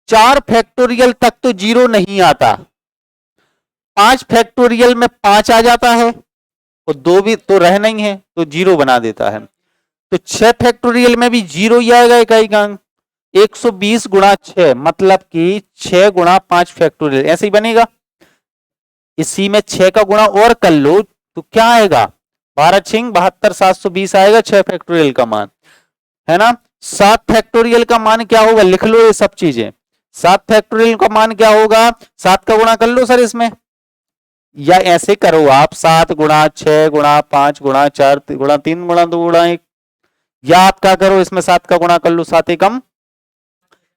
[SPEAKER 1] 4 फैक्टोरियल तक तो जीरो नहीं आता, 5 फैक्टोरियल में 5 आ जाता है, और 2 भी तो रह नहीं है तो जीरो बना देता है। तो 6 फैक्टोरियल में भी जीरो ही आएगा इकाई का अंक। 120 गुणा 6 मतलब कि 6 गुणा 5 फैक्टोरियल, ऐसे ही बनेगा। इसी में 6 का गुणा और कर लो तो क्या आएगा? 12 छिंग 72, 720 आएगा 6 फैक्टोरियल का मान, है ना? 7 फैक्टोरियल का मान क्या होगा? लिख लो ये सब चीजें। 7 फैक्टोरियल का मान क्या होगा? 7 का गुणा कर लो सर इसमें, या ऐसे करो आप 7 गुणा 6 गुणा 5 गुणा 4 गुणा 3 गुणा 2 गुणा 1, या आप क्या करो इसमें 7 का गुणा कर लो, 7 एकम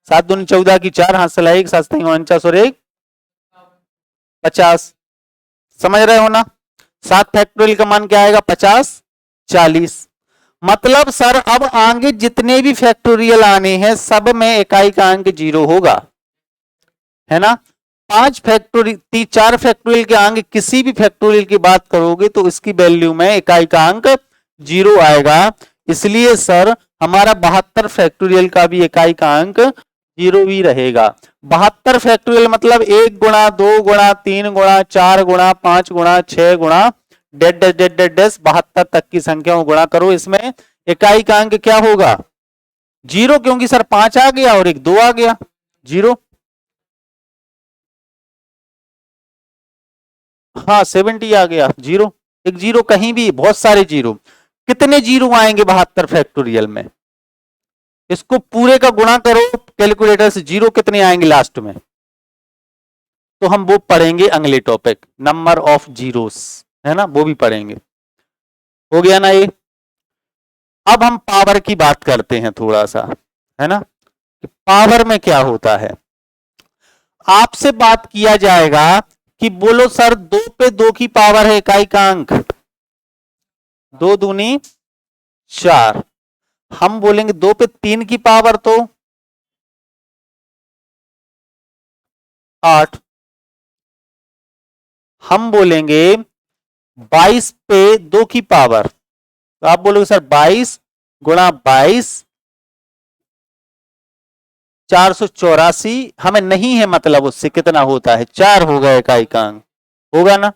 [SPEAKER 1] 7 दूनी 14 की 4, हाथ से 1 7 49 और 1 50। समझ रहे हो ना? 7 फैक्टोरियल का मान क्या आएगा? 50 40। मतलब सर अब आगे जितने भी फैक्टोरियल आने हैं सब में इकाई का अंक जीरो होगा, है ना? 5 फैक्टोरियल 4 फैक्टोरियल के अंक, किसी भी फैक्टोरियल की बात करोगे तो इसकी वैल्यू में इकाई का अंक जीरो आएगा। इसलिए सर हमारा 72 फैक्टोरियल का भी इकाई का अंक जीरो ही रहेगा। 72 फैक्टोरियल मतलब 1 गुणा 2 गुणा 3 गुणा 4 गुणा 5 गुणा 6 गुणा डेड डेड डेड डेड डेस 72 तक की संख्या को गुणा करो, इसमें इकाई का अंक क्या होगा? जीरो, क्योंकि सर 5 आ गया और एक 2 आ गया, जीरो। हाँ 70 आ गया, जीरो। एक जीरो कहीं भी, बहुत सारे जीरो। कितने जीरो आएंगे 72 फैक्टोरियल में? इसको पूरे का गुणा करो कैलकुलेटर से, जीरो कितने आएंगे लास्ट में? तो हम वो पढ़ेंगे अगले टॉपिक, नंबर ऑफ जीरोस, है ना, वो भी पढ़ेंगे। हो गया ना ये? अब हम पावर की बात करते हैं थोड़ा सा, है ना, कि पावर में क्या होता है। आपसे बात किया जाएगा कि बोलो सर 2 पे 2 की पावर है इकाई का अंक, 2 दूनी 4। हम बोलेंगे 2 पे 3 की पावर तो 8। हम बोलेंगे 22 पे 2 की पावर, तो आप बोलोगे सर 22 गुणा 22 484। हमें नहीं है मतलब उससे कितना होता है, 4 होगा इकाई का अंक, होगा ना?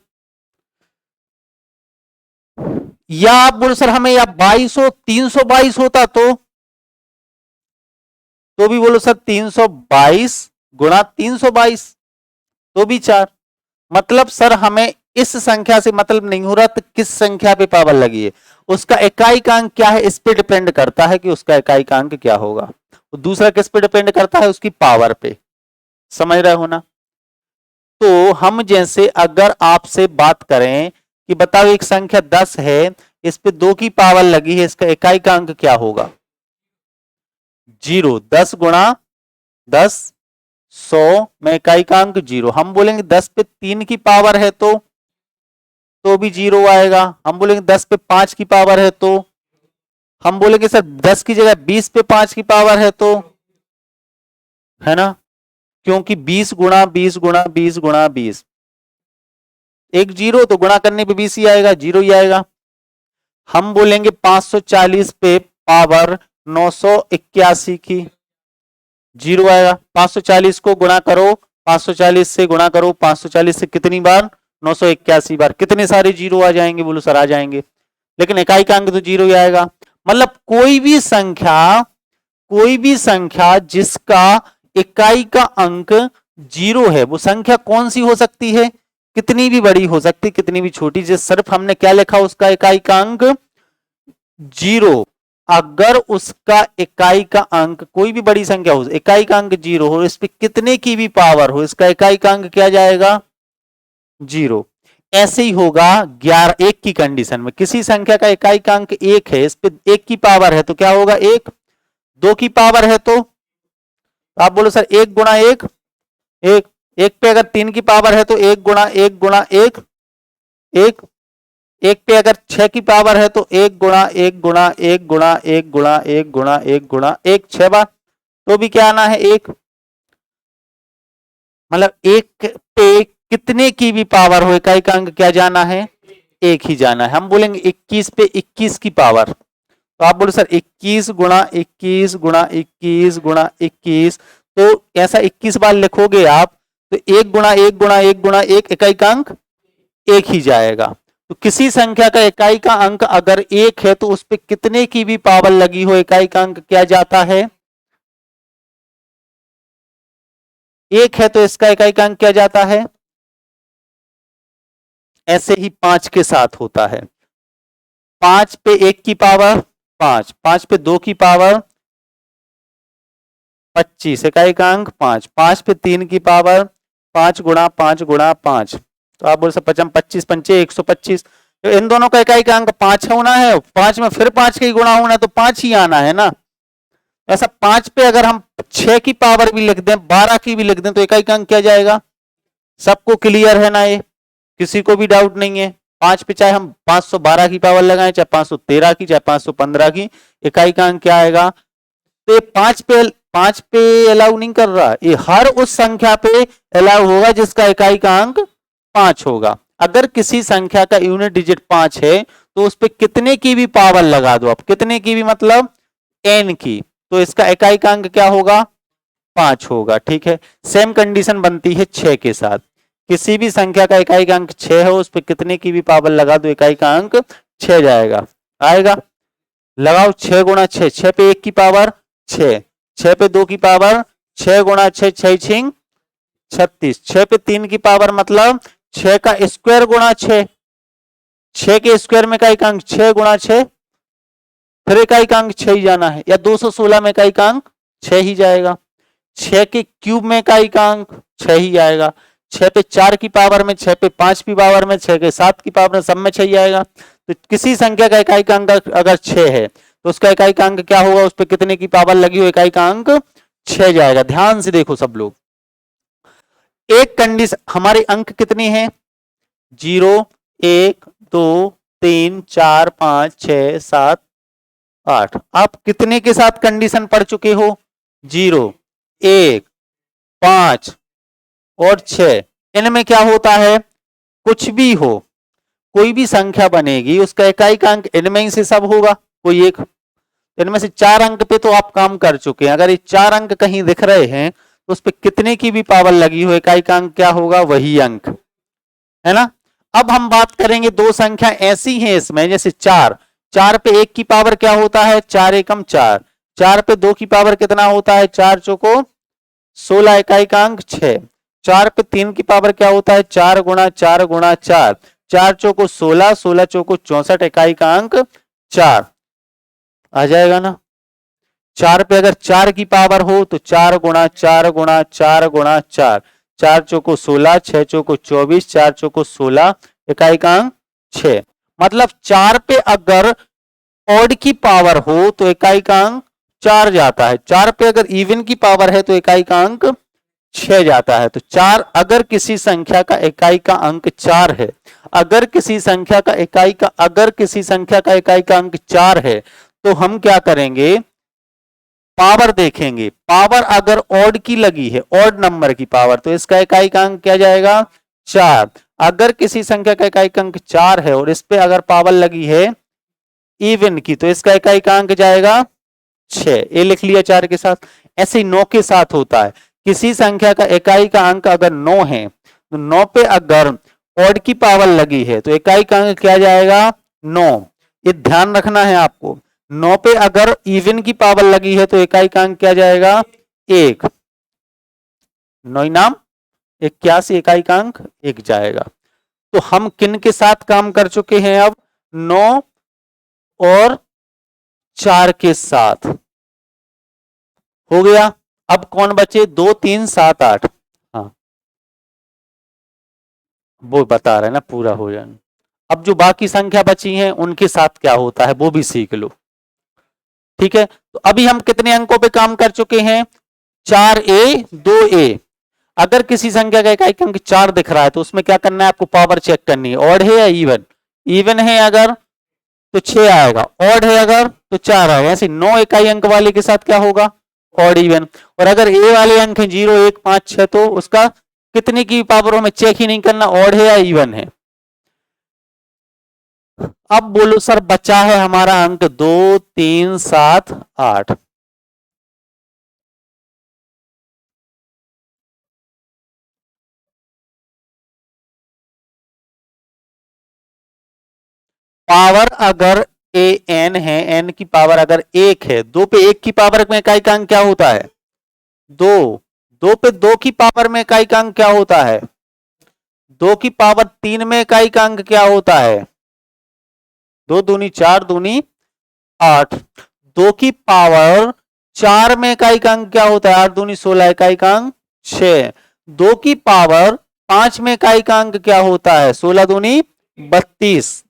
[SPEAKER 1] या आप बोलो सर हमें या 2200 322 होता तो भी बोलो सर 322 गुणा 322, तो भी 4। मतलब सर हमें इस संख्या से मतलब नहीं हो रहा तो किस संख्या पे पावर लगी है, उसका इकाई का अंक क्या है, इस पे डिपेंड करता है कि उसका इकाई का अंक क्या होगा। दूसरा किस पे डिपेंड करता है? उसकी पावर पे। समझ रहे हो ना? तो हम जैसे अगर आपसे बात करें कि बताओ एक संख्या 10 है, इस पे 2 की पावर लगी है, इसका इकाई का अंक क्या होगा? जीरो। 10 गुणा 10, 100 में इकाई का अंक 0। हम बोलेंगे 10 पे 3 की पावर है तो भी 0 आएगा। हम बोलेंगे 10 पे 5 की पावर है तो हम बोलेंगे सर 10 की जगह 20 पे 5 की पावर है तो, है ना, क्योंकि 20 गुणा 20 गुणा 20 गुणा 20 एक 0, तो गुणा करने पे 20 ही आएगा, 0 ही आएगा। हम बोलेंगे 540 पे पावर 981 की, 0 आएगा। 540 को गुणा करो 540 से, गुणा करो 540 से कितनी बार, 981 बार, कितने सारे 0 आ जाएंगे, बोलो सर आ जाएंगे, लेकिन इकाई का अंक तो 0 ही आएगा। मतलब कोई भी संख्या जिसका इकाई का अंक 0 है, वो संख्या कौन सी हो सकती है, कितनी भी बड़ी हो सकती, कितनी भी छोटी, जिस सिर्फ हमने क्या लिखा, उसका इकाई का अंक 0। अगर उसका इकाई का अंक, कोई भी बड़ी संख्या हो, इकाई का अंक 0 हो, इस पे कितने की भी पावर हो, इसका इकाई का अंक क्या जाएगा, 0। ऐसे ही होगा 11 1 की कंडीशन में, किसी संख्या का इकाई का अंक 1 है, इस पे 1 की पावर है तो क्या होगा 1, 2 की पावर है तो आप बोलो सर 1 गुणा 1, 1, 1 पे अगर 3 की पावर है तो 1 गुणा 1 गुणा 1, 1, 1 पे अगर 6 की पावर है तो 1 गुणा 1 गुणा 1 गुणा 1 गुणा 1 गुणा 1 गुणा 1, 6 बार, तो भी क्या आना है 1। मतलब 1 पे कितने की भी पावर हो, इकाई का अंक क्या जाना है, 1 ही जाना है। हम बोलेंगे 21 पे 21 की पावर, तो आप बोलो सर 21 गुणा 21 गुणा 21 गुणा 21, तो ऐसा 21 बार लिखोगे आप तो 1 गुणा 1 गुणा 1 गुणा 1, इकाई का अंक 1 ही जाएगा। तो किसी संख्या का इकाई का अंक अगर 1 है तो उस पर कितने की भी पावर लगी हो, इकाई का अंक क्या जाता है, 1 है, तो इसका इकाई का अंक क्या जाता है। ऐसे ही 5 के साथ होता है, 5 पे 1 की पावर 5, 5 पे 2 की पावर 25, इकाई का अंक 5, 5 पे 3 की पावर 5 गुणा 5 गुणा 5, तो आप बोल सकते 25 पंचे 125, तो इन दोनों का इकाई का अंक 5 होना है, 5 में फिर 5 का ही गुणा होना है, तो 5 ही आना है ना। ऐसा 5 पे अगर हम 6 की पावर भी लिख दें, 12 की भी लिख दें, तो इकाई का अंक क्या जाएगा। सबको क्लियर है ना, ये किसी को भी डाउट नहीं है। 5 पे चाहे हम 512 की पावर लगाएं, चाहे 513 की, चाहे 515 की, इकाई का अंक क्या आएगा। तो ये 5 पे अलाउ नहीं कर रहा, ये हर उस संख्या पे अलाउ होगा जिसका इकाई का अंक 5 होगा। अगर किसी संख्या का यूनिट डिजिट 5 है तो उस पे कितने की भी पावर लगा दो आप, कितने की भी मतलब n की, तो इसका इकाई का अंक क्या होगा, 5 होगा। ठीक है, सेम कंडीशन बनती है 6 के साथ, किसी भी संख्या का इकाई का अंक 6 है, उस पे कितने की भी पावर लगा दो, इकाई का अंक 6 जाएगा, आएगा। लगाओ 6 गुणा 6, 6 पे 1 की पावर 6, 6 पे 2 की पावर 6 गुणा 6, 6 छिंग 36, 6 पे 3 की पावर मतलब 6 का स्क्वायर गुणा 6, 6 के स्क्वायर में इकाई का अंक 6 गुणा 6, फिर इकाई का अंक 6 ही जाना है, या 216 में इकाई का अंक 6 ही जाएगा। 6 के क्यूब में इकाई का अंक 6 ही आएगा। 6 पे 4 की पावर में, 6 पे 5 की पावर में, 6 के 7 की पावर में, सब में 6 ही आएगा। तो किसी संख्या का इकाई का अंक अगर 6 है तो उसका इकाई का अंक क्या होगा, उस पर कितने की पावर लगी हो, इकाई का अंक 6 जाएगा। ध्यान से देखो सब लोग, एक कंडीशन, हमारे अंक कितने हैं 0 1 2 3 4 5 6 7 8। आप कितने के साथ कंडीशन पढ़ चुके हो, 0 1 5 और 6। इनमें क्या होता है, कुछ भी हो, कोई भी संख्या बनेगी उसका इकाई का अंक इनमें ही से सब होगा, कोई एक, इनमें से 4 अंक पे तो आप काम कर चुके हैं। अगर ये 4 अंक कहीं दिख रहे हैं तो उस पर कितने की भी पावर लगी हो, इकाई का अंक क्या होगा, वही अंक है ना। अब हम बात करेंगे दो संख्या ऐसी हैं इसमें, जैसे 4, 4 पे 1 की पावर क्या होता है, 4 एकम 4, 4 पे 2 की पावर कितना होता है, 4 चौको 16, इकाई का अंक 6, 4 पे 3 की पावर क्या होता है, 4 गुणा 4 गुणा 4, 4 चौको 16, 16 चौको 64, इकाई का अंक 4 आ जाएगा ना। 4 पे अगर 4 की पावर हो तो 4 गुणा 4 गुणा 4 गुणा 4, 4 चौको 16, 6 चौको 24, 4 चौको 16, इकाई का अंक 6। मतलब 4 पे अगर ऑड की पावर हो तो इकाई का अंक 4 जाता है। 4 पे अगर इवन की पावर है तो इकाई का अंक 6 जाता है। तो 4 अगर किसी संख्या का इकाई का अंक 4 है, अगर किसी संख्या का इकाई का अंक 4 है तो हम क्या करेंगे, पावर देखेंगे। पावर अगर ऑड की लगी है, ऑड नंबर की पावर, तो इसका इकाई का अंक क्या जाएगा 4। अगर किसी संख्या का इकाई का अंक 4 है और इस पे अगर पावर लगी है इवन की, तो इसका इकाई का अंक जाएगा 6। ये लिख लिया 4 के साथ। ऐसे 9 के साथ होता है। किसी संख्या का इकाई का अंक अगर 9 है तो 9 पे अगर ऑड की पावर लगी है तो इकाई का अंक क्या जाएगा 9। ये ध्यान रखना है आपको। 9 पे अगर इवन की पावर लगी है तो इकाई का अंक क्या जाएगा 1। 9 नाम 81, इकाई का अंक 1 जाएगा। तो हम किन के साथ काम कर चुके हैं, अब 9 और 4 के साथ हो गया। अब कौन बचे, 2 3 7 8। हाँ वो बता रहे ना पूरा हो जाए। अब जो बाकी संख्या बची हैं उनके साथ क्या होता है वो भी सीख लो, ठीक है। तो अभी हम कितने अंकों पे काम कर चुके हैं, 4a 2a। अगर किसी संख्या का इकाई अंक 4 दिख रहा है तो उसमें क्या करना है, आपको पावर चेक करनी है, ऑड है या इवन। इवन है अगर तो 6 आएगा, ऑड है अगर तो 4 आएगा। ऐसे 9 इकाई अंक वाले के साथ क्या होगा, ऑड इवन। और अगर ए वाले अंक है 0 1 5 6 तो उसका कितने की पावर हमें चेक ही नहीं करना, ऑड है या इवन है। अब बोलो सर बचा है हमारा अंक 2 3 7 8। पावर अगर ए एन है, एन की पावर अगर 1 है, 2 पे 1 की पावर में इकाई का अंक क्या होता है 2। 2 पे 2 की पावर में इकाई का अंक क्या होता है 2 की पावर 3 में इकाई का अंक क्या होता है 2 दूनी 4 दूनी 8। 2 की पावर 4 में इकाई का अंक क्या होता है 8 दूनी 16, इकाई का अंक 6। 2 की पावर 5 में इकाई का अंक क्या होता है 16 दूनी 32।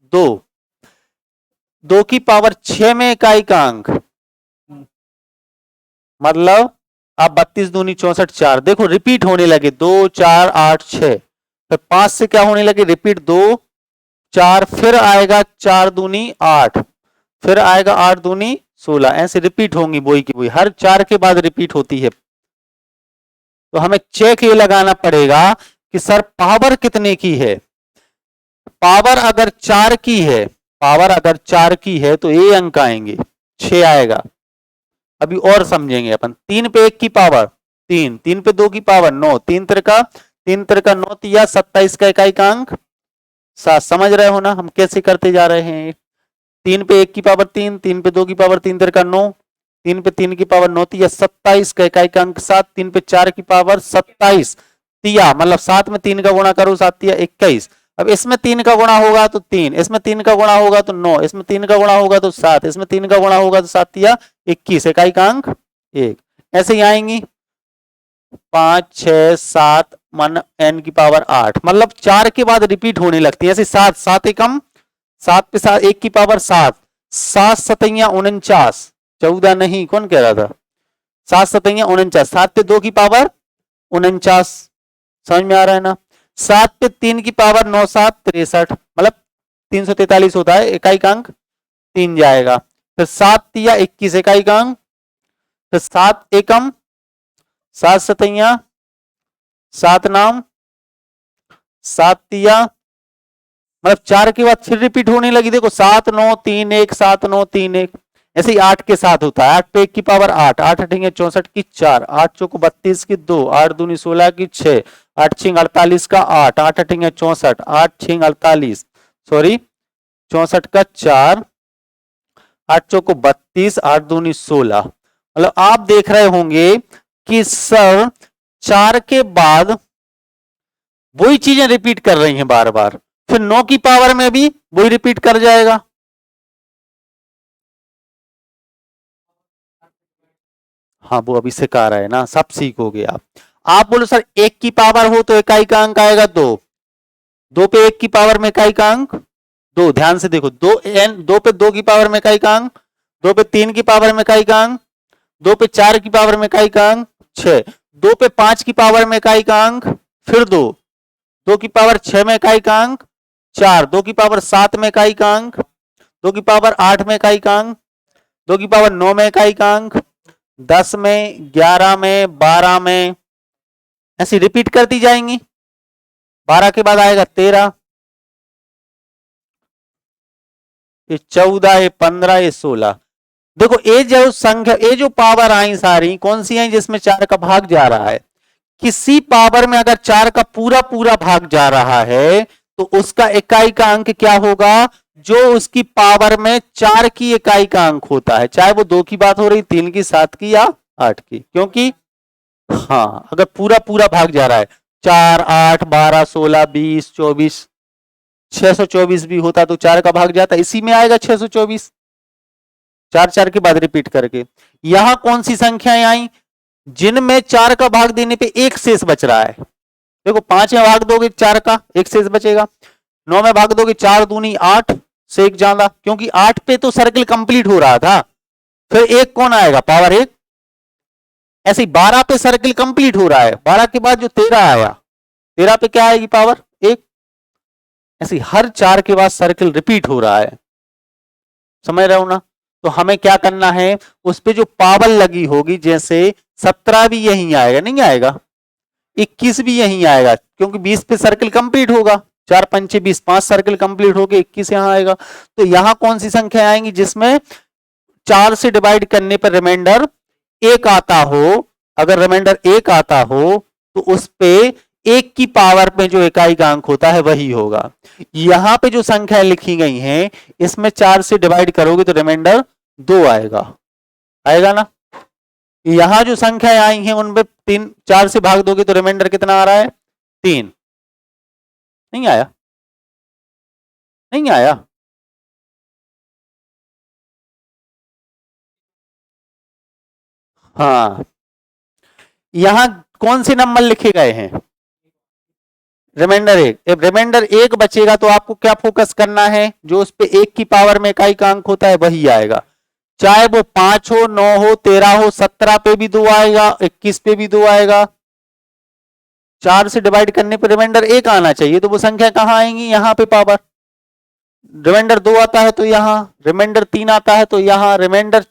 [SPEAKER 1] 2 की पावर 6 में इकाई का अंक, मतलब आप 32 दूनी 64 4। देखो रिपीट होने लगे 2 4 8 6, फिर 5 से क्या होने लगे रिपीट 2 4, फिर आएगा 4 दूनी 8, फिर आएगा 8 दूनी 16। ऐसे रिपीट होंगी वही की वही, हर 4 के बाद रिपीट होती है। तो हमें चेक ये लगाना पड़ेगा कि सर पावर कितने की है। पावर अगर 4 की है, पावर अगर 4 की है तो ये अंक आएंगे 6 आएगा। अभी और समझेंगे अपन। 3 पे 1 की पावर 3, 3 पे 2 की पावर 9, 3 त्रिका 9 तिया 27 का इकाई का अंक 7। समझ रहे हो ना हम कैसे करते जा रहे हैं। 3 पे 1 की पावर 3, 3 पे 2 की पावर 3 त्रिका 9, 3 पे 3 की पावर 9 तिया 27 का इकाई का अंक 7, 3 पे 4 की पावर 27 तिया, मतलब 7 में 3 का गुणा करो 7 तिया 21। अब इसमें 3 का गुणा होगा तो 3, इसमें 3 का गुणा होगा तो 9, इसमें 3 का गुणा होगा तो 7, इसमें 3 का गुणा होगा तो 7 तिया 21, इकाई का अंक 1। ऐसे ही आएंगी 5 6 7 मन n की पावर 8, मतलब 4 के बाद रिपीट होने लगती है। ऐसे 7 7 एकम 7 पे 7 1 की पावर 7, 7 सतैया 49, 14 नहीं कौन कह रहा था 7 सतैया 49, 7 पे 2 की पावर 49। समझ में आ रहा है ना। 7 पे 3 की पावर 9 7 63, मतलब 343 होता है, इकाई का अंक 3 जाएगा। फिर 7 तिया 21, इकाई का अंक, फिर 7 एकम 7 सतैया 7 नाम 7 तिया, मतलब 4 के बाद फिर रिपीट होने लगी। देखो 7 9 3 1, 7 9 3 1। ऐसे ही 8 के साथ होता है। 8 पे 1 की पावर 8, 8 अठेंगे 64 की 4, 8 चौको 32 की 2, 8 दूनी 16 की 6, 8 छिंग 48 का 8, 8 अठेंगे 64, 8 छिंग 48 सॉरी 64 का 4, 8 चौको 32, 8 दूनी 16। मतलब आप देख रहे होंगे कि सर 4 के बाद वही चीजें रिपीट कर रही हैं बार बार। फिर 9 की पावर में भी वही रिपीट कर जाएगा। हाँ वो अभी सिखा रहा है ना, सब सीखोगे आप बोलो सर 1 की पावर हो तो इकाई का अंक आएगा 2, 2 पे 1 की पावर में इकाई का अंक 2। ध्यान से देखो 2 पे 2 की पावर में इकाई का अंक, 2 पे 3 की पावर में इकाई का अंक, 2 पे 4 की पावर में इकाई का अंक 6, 2 पे 5 की पावर में इकाई का अंक फिर 2, 2 की पावर 6 में इकाई का अंक 4, 2 की पावर 7 में इकाई का अंक, 2 की पावर 8 में इकाई का अंक, 2 की पावर 9 में इकाई का अंक, 10 में, 11 में, 12 में, ऐसी रिपीट करती जाएंगी। 12 के बाद आएगा 13, ये 14, ये 15, ये 16। देखो ये जो संख्या, ये जो पावर आई सारी कौन सी है जिसमें 4 का भाग जा रहा है। किसी पावर में अगर 4 का पूरा पूरा भाग जा रहा है तो उसका इकाई का अंक क्या होगा, जो उसकी पावर में 4 की इकाई का अंक होता है, चाहे वो 2 की बात हो रही, 3 की, 7 की या 8 की। क्योंकि हाँ, अगर पूरा पूरा भाग जा रहा है 4, 8, 12, 16, 20, 24, 624 भी होता तो 4 का भाग जाता, इसी में आएगा 624, 4 4 के बाद रिपीट करके। यहां कौन सी संख्याएं आई जिनमें 4 का भाग देने पे एक शेष बच रहा है। देखो 5 में भाग दोगे 4 का, एक शेष बचेगा। 9 में भाग दोगे 4 दूनी 8 से एक ज्यादा, क्योंकि 8 पे तो सर्किल कंप्लीट हो रहा था, फिर एक कौन आएगा, पावर 1। ऐसे 12 पे सर्किल कंप्लीट हो रहा है, 12 के बाद जो 13 आया, 13 पे क्या आएगी, पावर 1। ऐसे हर 4 के बाद सर्किल रिपीट हो रहा है, समझ रहे हो ना। तो हमें क्या करना है, उस पे जो पावर लगी होगी, जैसे 17 भी यहीं आएगा, नहीं आएगा, 21 भी यहीं आएगा, क्योंकि 20 पे सर्किल कंप्लीट होगा, 4 पंचे 20, 5 सर्किल कंप्लीट हो गए, 21 यहां आएगा। तो यहां कौन सी संख्या आएंगी जिसमें 4 से डिवाइड करने पर रिमाइंडर 1 आता हो। अगर रिमाइंडर 1 आता हो तो उस पे 1 की पावर में जो इकाई का अंक होता है वही होगा। यहां पे जो संख्या लिखी गई हैं इसमें 4 से डिवाइड करोगे तो रिमाइंडर 2 आएगा, आएगा ना। यहां जो संख्याएं आई हैं उनमें 3, 4 से भाग दोगे तो रिमाइंडर कितना आ रहा है, 3। नहीं आया, नहीं आया। हाँ, यहां कौन से नंबर लिखे गए हैं, रिमाइंडर 1। रिमाइंडर 1 बचेगा तो आपको क्या फोकस करना है, जो उस पे 1 की पावर में इकाई का अंक होता है वही आएगा, चाहे वो 5 हो, 9 हो, 13 हो, 17 पे भी 2 आएगा, 21 पे भी 2 आएगा। 4 से डिवाइड करने पर रिमाइंडर 1 आना चाहिए, तो वो संख्या कहां आएंगी, यहां पे पावर। रिमाइंडर 2 आता है तो यहां, रिमाइंडर 3 आता है तो यहां, रिमाइंडर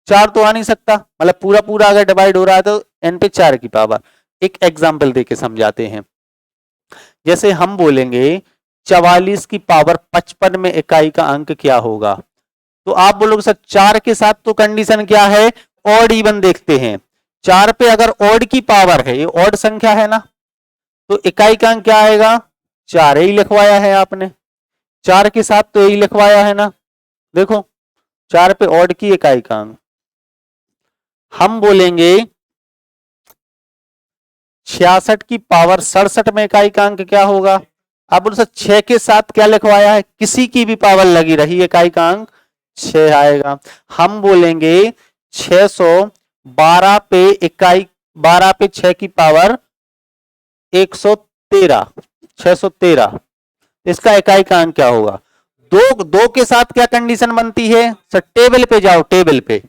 [SPEAKER 1] 4 तो आ नहीं सकता, मतलब पूरा पूरा अगर डिवाइड हो रहा है तो n पे 4 की पावर। एक एग्जाम्पल देके समझाते हैं। जैसे हम बोलेंगे 44 की पावर 55 में इकाई का अंक क्या होगा, तो आप बोलोगे सर 4 के साथ तो कंडीशन क्या है, ऑड इवन देखते हैं। 4 पे अगर ऑड की पावर है, ये ऑड संख्या है ना, तो इकाई का अंक क्या आएगा, 4 ही लिखवाया है आपने, 4 के साथ तो यही लिखवाया है ना। देखो 4 पे ऑड की इकाई का अंक, हम बोलेंगे 66 की पावर 67 में इकाई का अंक क्या होगा। आप बोलो सर 6 के साथ क्या लिखवाया है, किसी की भी पावर लगी रही, इकाई का अंक 6 आएगा। हम बोलेंगे 612 पे इकाई, 12 पे 6 की पावर 113, 613, इसका इकाई का अंक क्या होगा। दो के साथ क्या कंडीशन बनती है सर, टेबल पे जाओ, टेबल पे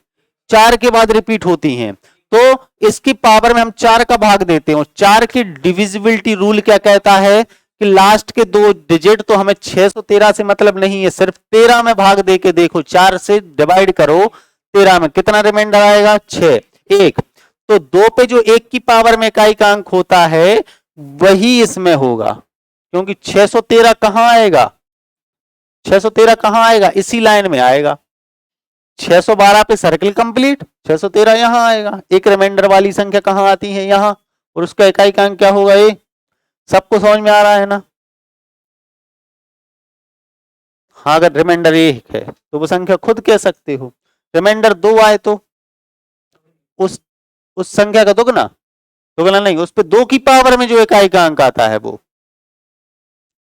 [SPEAKER 1] 4 के बाद रिपीट होती हैं, तो इसकी पावर में हम 4 का भाग देते हो। 4 की डिविजिबिलिटी रूल क्या कहता है कि लास्ट के 2 डिजिट, तो हमें 613 से मतलब नहीं है, सिर्फ 13 में भाग दे के देखो, 4 से डिवाइड करो 13 में, कितना रिमाइंडर आएगा, 6, 1। तो 2 पे जो 1 की पावर में इकाई का अंक होता है वही इसमें होगा, क्योंकि 613 कहां आएगा, 613 कहां आएगा, इसी लाइन में आएगा। 612 पे सर्किल कंप्लीट, 613 यहां आएगा। एक रिमाइंडर वाली संख्या कहां आती है, यहां, और उसका इकाई का अंक क्या होगा, ये। सबको समझ में आ रहा है ना। हाँ, अगर रिमाइंडर 1 है तो वो संख्या खुद कह सकते हो। रिमाइंडर 2 आए तो उस संख्या का दुगना, दुगना नहीं, उस पे 2 की पावर में जो इकाई का अंक आता है वो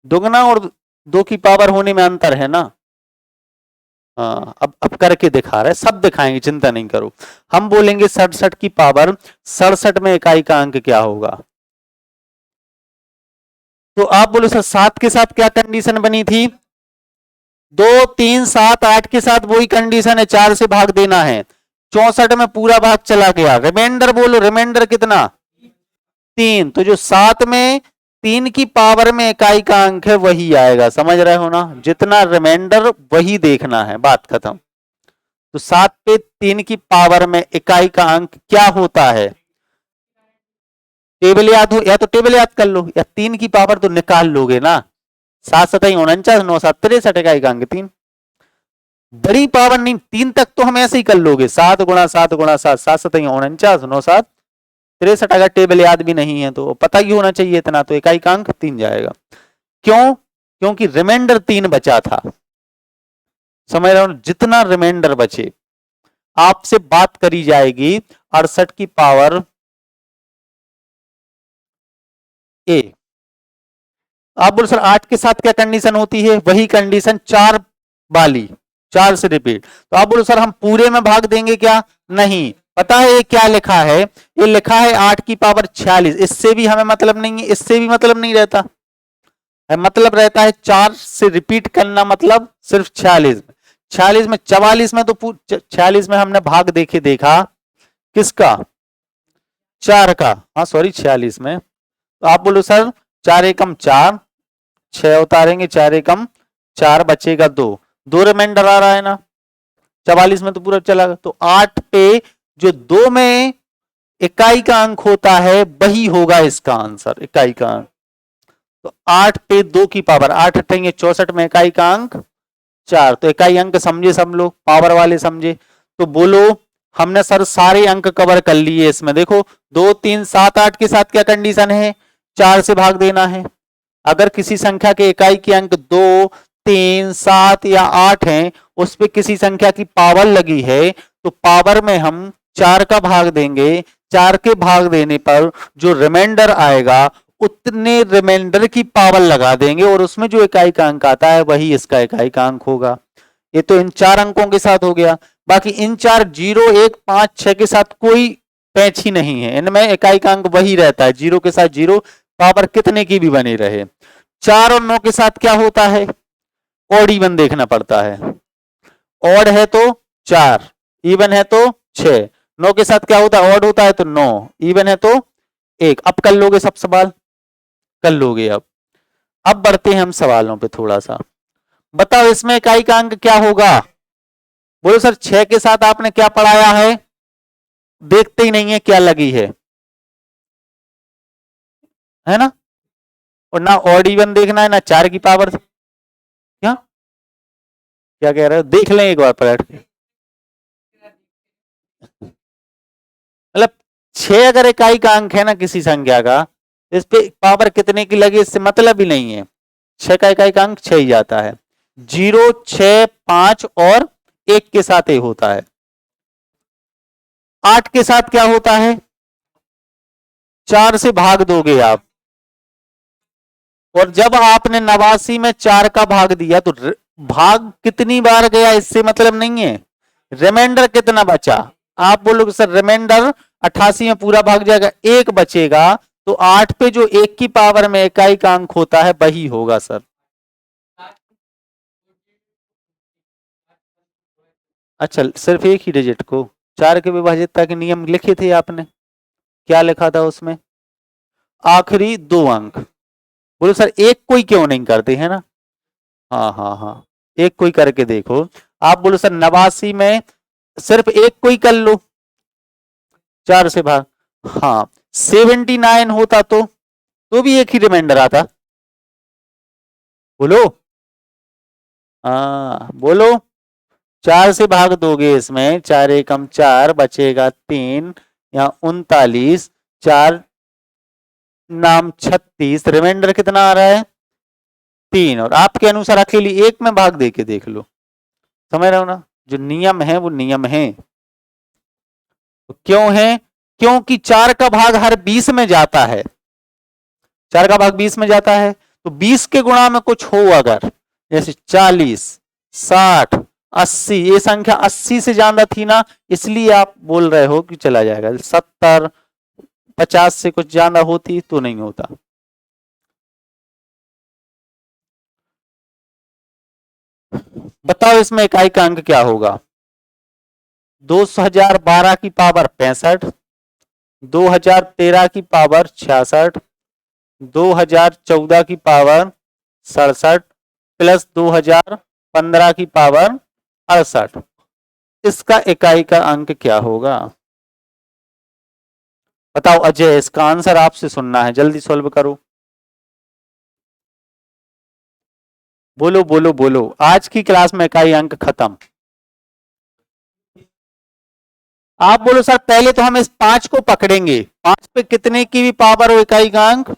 [SPEAKER 1] दुगना, और 2 की पावर होने में अंतर है ना। हाँ, अब करके दिखा रहे, सब दिखाएंगे, चिंता नहीं करो। हम बोलेंगे 67 की पावर 67 में इकाई का अंक क्या होगा, तो आप बोलो सर 7 के साथ क्या कंडीशन बनी थी, 2, 3, 7, 8 के साथ वही कंडीशन है, 4 से भाग देना है। 64 में पूरा भाग चला गया, रिमाइंडर बोलो, रिमाइंडर कितना 3, तो जो 7 में 3 की पावर में इकाई का अंक है वही आएगा, समझ रहे हो ना, जितना रिमाइंडर वही देखना है, बात खत्म। तो 7 पे 3 की पावर में इकाई का अंक क्या होता है, टेबल याद हो या तो टेबल याद कर लो, या 3 की पावर तो निकाल लोगे ना, 7 7 49, 9 7 63, इकाई का अंक 3। बड़ी पावर नहीं, 3 तक तो हम ऐसे ही कर लोगे, 7 गुणा 7 गुणा 7, 7 7 49, 9 7 63, अगर टेबल याद भी नहीं है तो पता ही होना चाहिए इतना, तो इकाई का अंक 3 जाएगा। क्यों, क्योंकि रिमाइंडर 3 बचा था, समझ रहे हो, जितना रिमाइंडर बचे आपसे बात करी जाएगी 68 की पावर ए। आप बोलो सर 8 के साथ क्या कंडीशन होती है, वही कंडीशन 4 वाली, 4 से रिपीट, तो आप बोलो सर हम पूरे में भाग देंगे क्या, नहीं, पता है ये क्या लिखा है, ये लिखा है 8 की पावर 46, इससे भी हमें मतलब नहीं है, इससे भी मतलब नहीं रहता है, मतलब रहता है 4 से रिपीट करना, मतलब सिर्फ 46 में, 46 में 44 में, तो 46 में हमने भाग देखे देखा किसका, 4 का, हाँ सॉरी 46 में, तो आप बोलो सर 4 एकम 4, 6 उतारेंगे, 4 एकम 4, बचेगा 2, 2 रिमाइंडर आ रहा है ना, 44 में तो पूरा चला गया, तो 8 पे जो 2 में इकाई का अंक होता है वही होगा इसका आंसर, इकाई का अंक, तो 8 पे 2 की पावर 8 हटेंगे 64 में इकाई का अंक 4, तो इकाई अंक समझे सब लोग, पावर वाले समझे, तो बोलो हमने सर सारे अंक कवर कर लिए इसमें, देखो 2 3 7 8 के साथ क्या कंडीशन है, 4 से भाग देना है, अगर किसी संख्या के इकाई के अंक 2 3 7 या 8 हैं, उस पे किसी संख्या की पावर लगी है, तो पावर में हम 4 का भाग देंगे, 4 के भाग देने पर जो रिमाइंडर आएगा उतने रिमाइंडर की पावर लगा देंगे, और उसमें जो इकाई का अंक आता है वही इसका इकाई का अंक होगा। ये तो इन 4 अंकों के साथ हो गया, बाकी इन 4 0 1 5 6 के साथ कोई पैच ही नहीं है, इनमें इकाई का अंक वही रहता है, 0 के साथ 0, पावर कितने की भी बनी रहे। 4 और 9 के साथ क्या होता है, ऑड इवन देखना पड़ता है, ऑड है तो 4, इवन है तो 6, 9 के साथ क्या होता है, ऑड होता है तो 9, इवन है तो 1। अब कर लोगे सब सवाल, कर लोगे। अब बढ़ते हैं हम सवालों पे थोड़ा सा, बताओ इसमें इकाई का अंक क्या होगा, बोलो सर 6 के साथ आपने क्या पढ़ाया है, देखते ही नहीं है क्या लगी है ना, और ना ऑड इवन देखना है ना 4 की पावर, क्या क्या कह रहे हो, देख लें एक बार पलट के, मतलब 6 अगर इकाई का अंक है ना किसी संख्या का, इस पे पावर कितने की लगी इससे मतलब ही नहीं है, 6 का इकाई का अंक 6 ही जाता है, 0 6 5 और 1 के साथ ये होता है, 8 के साथ क्या होता है, 4 से भाग दोगे आप, और जब आपने 89 में 4 का भाग दिया तो भाग कितनी बार गया इससे मतलब नहीं है, रिमाइंडर कितना बचा, आप बोलोगे सर रिमाइंडर 88 में पूरा भाग जाएगा, 1 बचेगा, तो 8 पे जो 1 की पावर में इकाई का अंक होता है वही होगा सर। अच्छा सिर्फ एक ही डिजिट को, 4 के विभाजितता के नियम लिखे थे आपने, क्या लिखा था उसमें, आखिरी 2 अंक, बोलो सर एक कोई क्यों नहीं करते है ना, हाँ हाँ हाँ, एक कोई करके देखो, आप बोलो सर 89 में सिर्फ एक कोई कर लो, 4 से भाग, हाँ 79 होता तो भी एक ही रिमाइंडर आता, बोलो, हाँ बोलो, 4 से भाग दोगे इसमें, 4 एकम 4 बचेगा 3 या 39, 4 नाम 36, रिमाइंडर कितना आ रहा है 3, और आपके अनुसार अकेली एक में भाग दे के देख लो, समझ रहे हो ना, जो नियम है वो नियम है, तो क्यों है, क्योंकि 4 का भाग हर 20 में जाता है, 4 का भाग 20 में जाता है, तो 20 के गुणा में कुछ हो अगर, जैसे 40 60 80, ये संख्या 80 से ज्यादा थी ना, इसलिए आप बोल रहे हो कि चला जाएगा, 70 50 से कुछ ज्यादा होती तो नहीं होता। बताओ इसमें इकाई का अंक क्या होगा, 2012 की पावर 65, 2013 की पावर 66, 2014 की पावर 67 प्लस 2015 की पावर 68। इसका इकाई का अंक क्या होगा? बताओ अजय, इसका आंसर आपसे सुनना है, जल्दी सॉल्व करो। बोलो बोलो बोलो, आज की क्लास में इकाई अंक खत्म। आप बोलो सर, पहले तो हम इस 5 को पकड़ेंगे। 5 पे कितने की भी पावर हो इकाई का अंक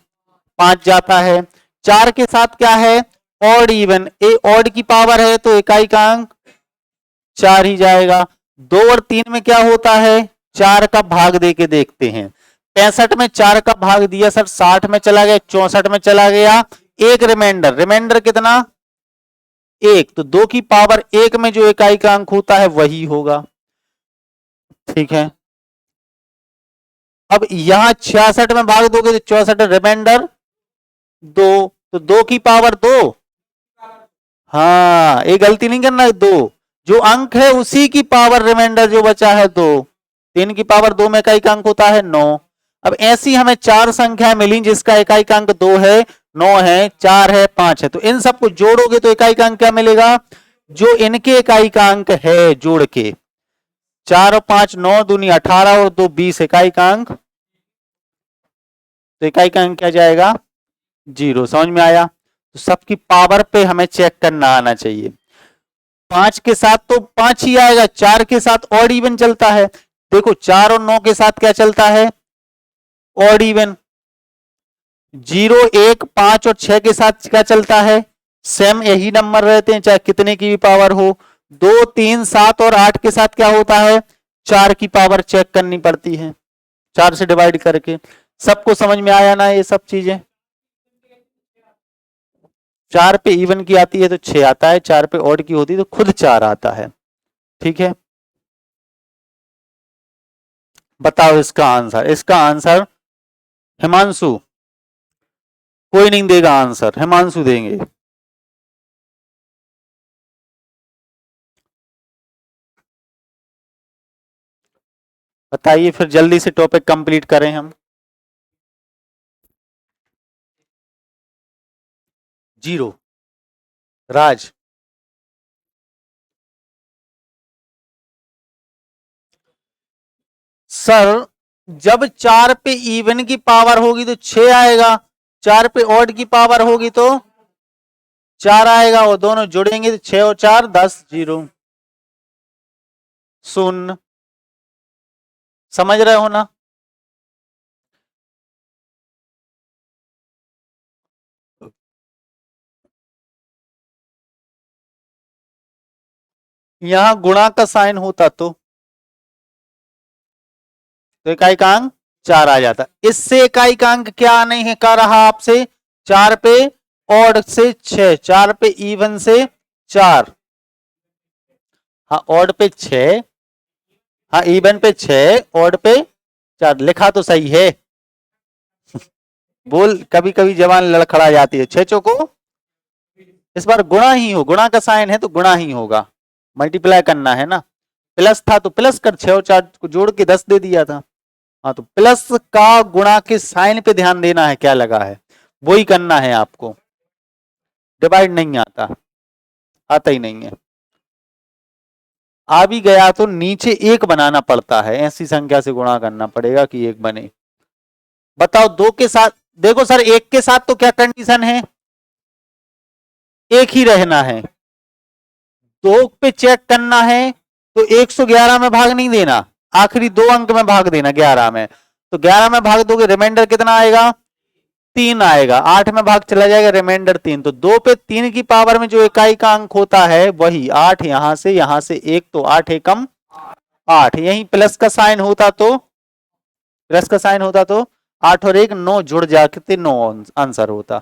[SPEAKER 1] 5 जाता है। 4 के साथ क्या है? ऑड इवन, ए ऑड की पावर है तो इकाई का अंक 4 ही जाएगा। 2 और 3 में क्या होता है? 4 का भाग दे के देखते हैं। 65 में 4 का भाग दिया सर, 60 में चला गया, 64 में चला गया, एक रिमाइंडर। रिमाइंडर कितना? 1। तो 2 की पावर 1 में जो इकाई का अंक होता है वही होगा। ठीक है, अब यहां 66 में भाग दोगे तो 64, रिमाइंडर 2, तो 2 की पावर 2। हाँ, ये गलती नहीं करना है, 2 जो अंक है उसी की पावर, रिमाइंडर जो बचा है 2। 3 की पावर 2 में इकाई का अंक होता है 9। अब ऐसी हमें 4 संख्या मिली जिसका इकाई का अंक 2 है, 9 है, 4 है, 5 है। तो इन सबको जोड़ोगे तो इकाई का अंक क्या मिलेगा? जो इनके इकाई का अंक है जोड़ के, 4 और 5 9 दूनी 18 और 2 20 इकाई का अंक, तो इकाई का अंक क्या जाएगा? 0। समझ में आया? तो सबकी पावर पे हमें चेक करना आना चाहिए। 5 के साथ तो 5 ही आएगा, 4 के साथ ऑड इवन चलता है। देखो 4 और 9 के साथ क्या चलता है? Odd even. 0 1 5 और 6 के साथ क्या चलता है? सेम यही नंबर रहते हैं चाहे कितने की भी पावर हो। 2 3 7 और 8 के साथ क्या होता है? 4 की पावर चेक करनी पड़ती है, 4 से डिवाइड करके। सबको समझ में आया ना ये सब चीजें? 4 पे इवन की आती है तो 6 आता है, 4 पे ऑड की होती है तो खुद 4 आता है। ठीक है, बताओ इसका आंसर। इसका आंसर हिमांशु, कोई नहीं देगा आंसर, हिमांशु देंगे। बताइए फिर, जल्दी से टॉपिक कंप्लीट करें हम। 0। राज, सर जब 4 पे इवन की पावर होगी तो 6 आएगा, 4 पे ऑड की पावर होगी तो 4 आएगा, वो दोनों जुड़ेंगे तो 6 और 4 10, 0 शून्य। समझ रहे हो ना? यहां गुणा का साइन होता तो इकाई का अंक 4 आ जाता। इससे इकाई का अंक क्या नहीं है कह रहा आपसे? 4 पे ऑड से 6, 4 पे इवन से 4, हाँ ऑड पे 6, हाँ इवन पे 6, ऑड पे 4। लिखा तो सही है। बोल, कभी कभी जवान लड़खड़ा जाती है। 6 चौको, इस बार गुणा ही हो, गुणा का साइन है तो गुणा ही होगा, मल्टीप्लाई करना है ना। प्लस था तो प्लस कर, 6 और 4 को जोड़ के 10 दे दिया था। हाँ, तो प्लस का गुणा के साइन पे ध्यान देना है, क्या लगा है वही करना है आपको। डिवाइड नहीं आता, आता ही नहीं है। आ भी गया तो नीचे 1 बनाना पड़ता है, ऐसी संख्या से गुणा करना पड़ेगा कि 1 बने। बताओ 2 के साथ, देखो सर 1 के साथ तो क्या कंडीशन है? 1 ही रहना है। 2 पे चेक करना है तो 111 में भाग नहीं देना, आखिरी 2 अंक में भाग देना 11 में। तो 11 में भाग दोगे रिमाइंडर कितना आएगा? 3 आएगा। 8 में भाग चला जाएगा, रिमाइंडर 3। तो 2 पे 3 की पावर में जो इकाई का अंक होता है वही 8। यहां से 1 तो 8 एकम 8। यही प्लस का साइन होता तो, प्लस का साइन होता तो 8 और 1 9 जुड़ जाते 9 आंसर होता।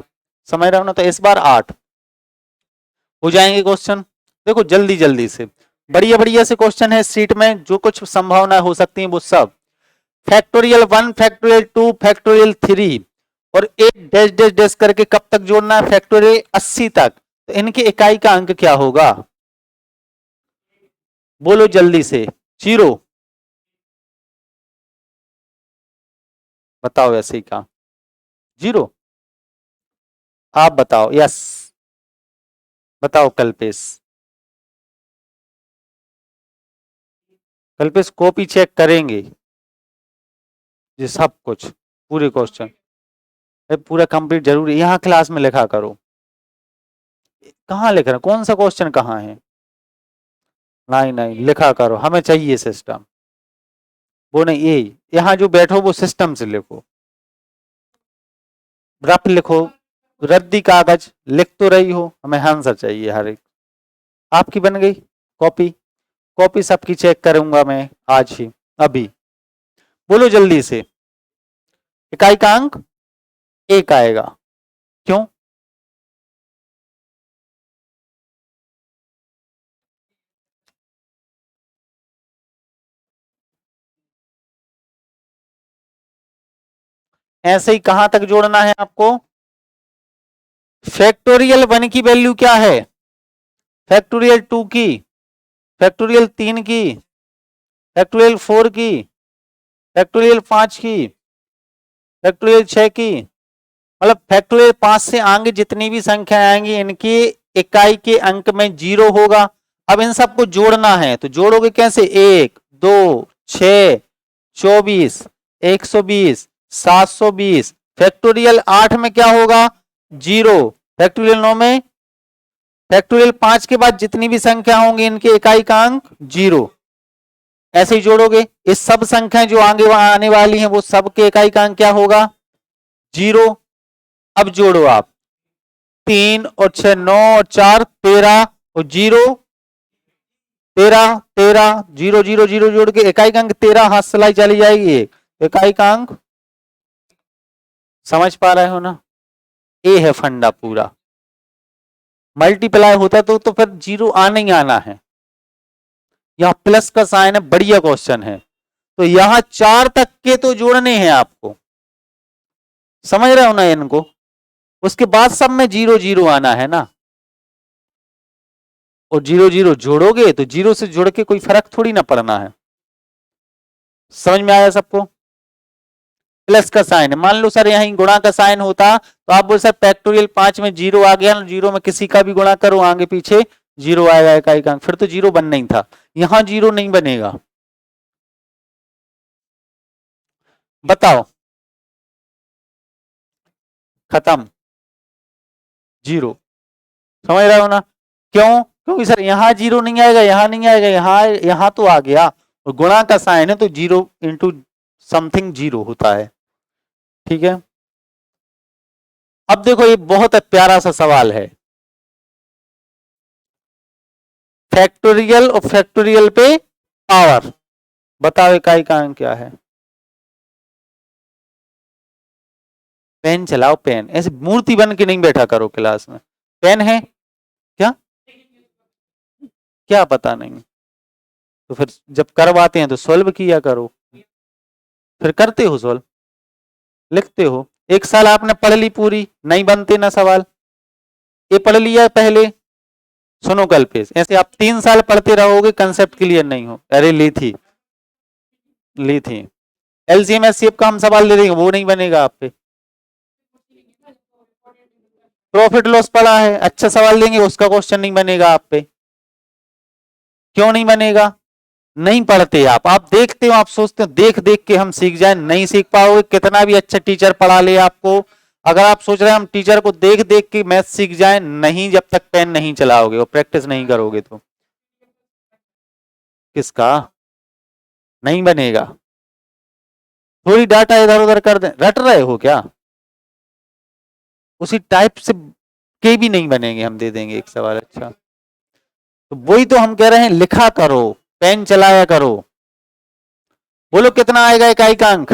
[SPEAKER 1] समझ रहे हो ना? तो इस बार 8 हो जाएंगे क्वेश्चन। देखो जल्दी जल्दी से, बढ़िया बढ़िया से क्वेश्चन है सीट में, जो कुछ संभावना हो सकती है वो सब। फैक्टोरियल 1, फैक्टोरियल 2, फैक्टोरियल 3 और 8 डैश डैश डैश करके कब तक जोड़ना है? फैक्टोरियल 80 तक। तो इनकी इकाई का अंक क्या होगा? बोलो जल्दी से। जीरो, बताओ ऐसे ही कहा जीरो, आप बताओ। यस, बताओ कल्पेश। कल्पेश कॉपी चेक करेंगे ये सब कुछ, पूरे क्वेश्चन पूरा कंप्लीट जरूरी, यहाँ क्लास में लिखा करो। कहाँ लिख रहे हैं, कौन सा क्वेश्चन कहाँ है? नहीं नहीं, लिखा करो, हमें चाहिए सिस्टम। वो नहीं, ये यहाँ जो बैठो वो सिस्टम से लिखो, रफ लिखो, रद्दी कागज लिख तो रही हो, हमें आंसर चाहिए हर एक। आपकी बन गई कॉपी, कॉपी सबकी चेक करूंगा मैं आज ही, अभी। बोलो जल्दी से। इकाई का अंक एक आएगा, क्यों? ऐसे ही कहां तक जोड़ना है आपको? फैक्टोरियल 1 की वैल्यू क्या है? फैक्टोरियल 2 की, फैक्टोरियल 3 की, फैक्टोरियल 4 की, फैक्टोरियल 5 की, फैक्टोरियल 6 की, मतलब फैक्टोरियल 5 से आगे जितनी भी संख्या आएंगी इनकी इकाई के अंक में जीरो होगा। अब इन सबको जोड़ना है तो जोड़ोगे कैसे? 1 2 6 24 120 720, फैक्टोरियल 8 में क्या होगा? जीरो, फैक्टोरियल 9 में, फैक्टोरियल 5 के बाद जितनी भी संख्या होंगी इनके इकाई का अंक जीरो। ऐसे ही जोड़ोगे, इस सब संख्याएं जो आगे आने वाली हैं वो सबके इकाई का अंक क्या होगा? जीरो। अब जोड़ो आप, 3 और 6 9 और 4 13 और जीरो 13 13 जीरो जीरो जीरो जोड़ के इकाई का अंक 13, हाथ सिलाई चली जाएगी एक, इकाई का अंक। समझ पा रहे हो ना? ये है फंडा पूरा। मल्टीप्लाई होता तो फिर जीरो आना ही आना है। यहां प्लस का साइन है, बढ़िया क्वेश्चन है। तो यहां 4 तक के तो जोड़ने हैं आपको, समझ रहे हो ना इनको? उसके बाद सब में जीरो जीरो आना है ना, और जीरो जीरो जोड़ोगे तो जीरो से जोड़ के कोई फर्क थोड़ी ना पड़ना है। समझ में आया सबको? प्लस का साइन है, मान लो सर यहीं गुणा का साइन होता तो आप बोल सर फैक्टोरियल 5 में जीरो आ गया, जीरो में किसी का भी गुणा करो आगे पीछे जीरो आएगा इकाई का, फिर तो जीरो बनना ही था। यहां जीरो नहीं बनेगा। बताओ, खत्म, जीरो। समझ रहे हो ना? क्यों? क्योंकि सर यहां जीरो नहीं आएगा, यहां नहीं आएगा, यहां तो आ गया, और गुणा का साइन है तो जीरो इंटू समथिंग जीरो होता है। ठीक है, अब देखो ये बहुत प्यारा सा सवाल है, फैक्टोरियल और फैक्टोरियल पे पावर, बताओ इकाई का अंक क्या है? पेन चलाओ, पेन, ऐसे मूर्ति बन के नहीं बैठा करो क्लास में। पेन है क्या? क्या पता नहीं, तो फिर जब करवाते हैं तो सॉल्व किया करो, फिर करते हो सॉल्व, लिखते हो। एक साल आपने पढ़ ली पूरी, नहीं बनते ना सवाल, ये पढ़ लिया है पहले। सुनो कल्पेश, ऐसे आप 3 साल पढ़ते रहोगे, कंसेप्ट क्लियर नहीं हो। अरे ली थी एलसीएम एचसीएफ का हम सवाल दे देंगे, वो नहीं बनेगा आप पे। प्रॉफिट लॉस पढ़ा है, अच्छा सवाल देंगे, उसका क्वेश्चन नहीं बनेगा आप पे। क्यों नहीं बनेगा? नहीं पढ़ते आप देखते हो, आप सोचते हो देख देख के हम सीख जाए, नहीं सीख पाओगे, कितना भी अच्छा टीचर पढ़ा ले आपको। अगर आप सोच रहे हैं हम टीचर को देख देख के मैथ सीख जाए, नहीं, जब तक पेन नहीं चलाओगे और प्रैक्टिस नहीं करोगे तो। किसका? नहीं बनेगा, थोड़ी डाटा इधर उधर कर दे, रट रहे हो क्या? उसी टाइप से के भी नहीं बनेंगे, हम दे देंगे एक सवाल अच्छा। तो वही तो हम कह रहे हैं, लिखा करो, पेन चलाया करो। बोलो कितना आएगा इकाई का अंक?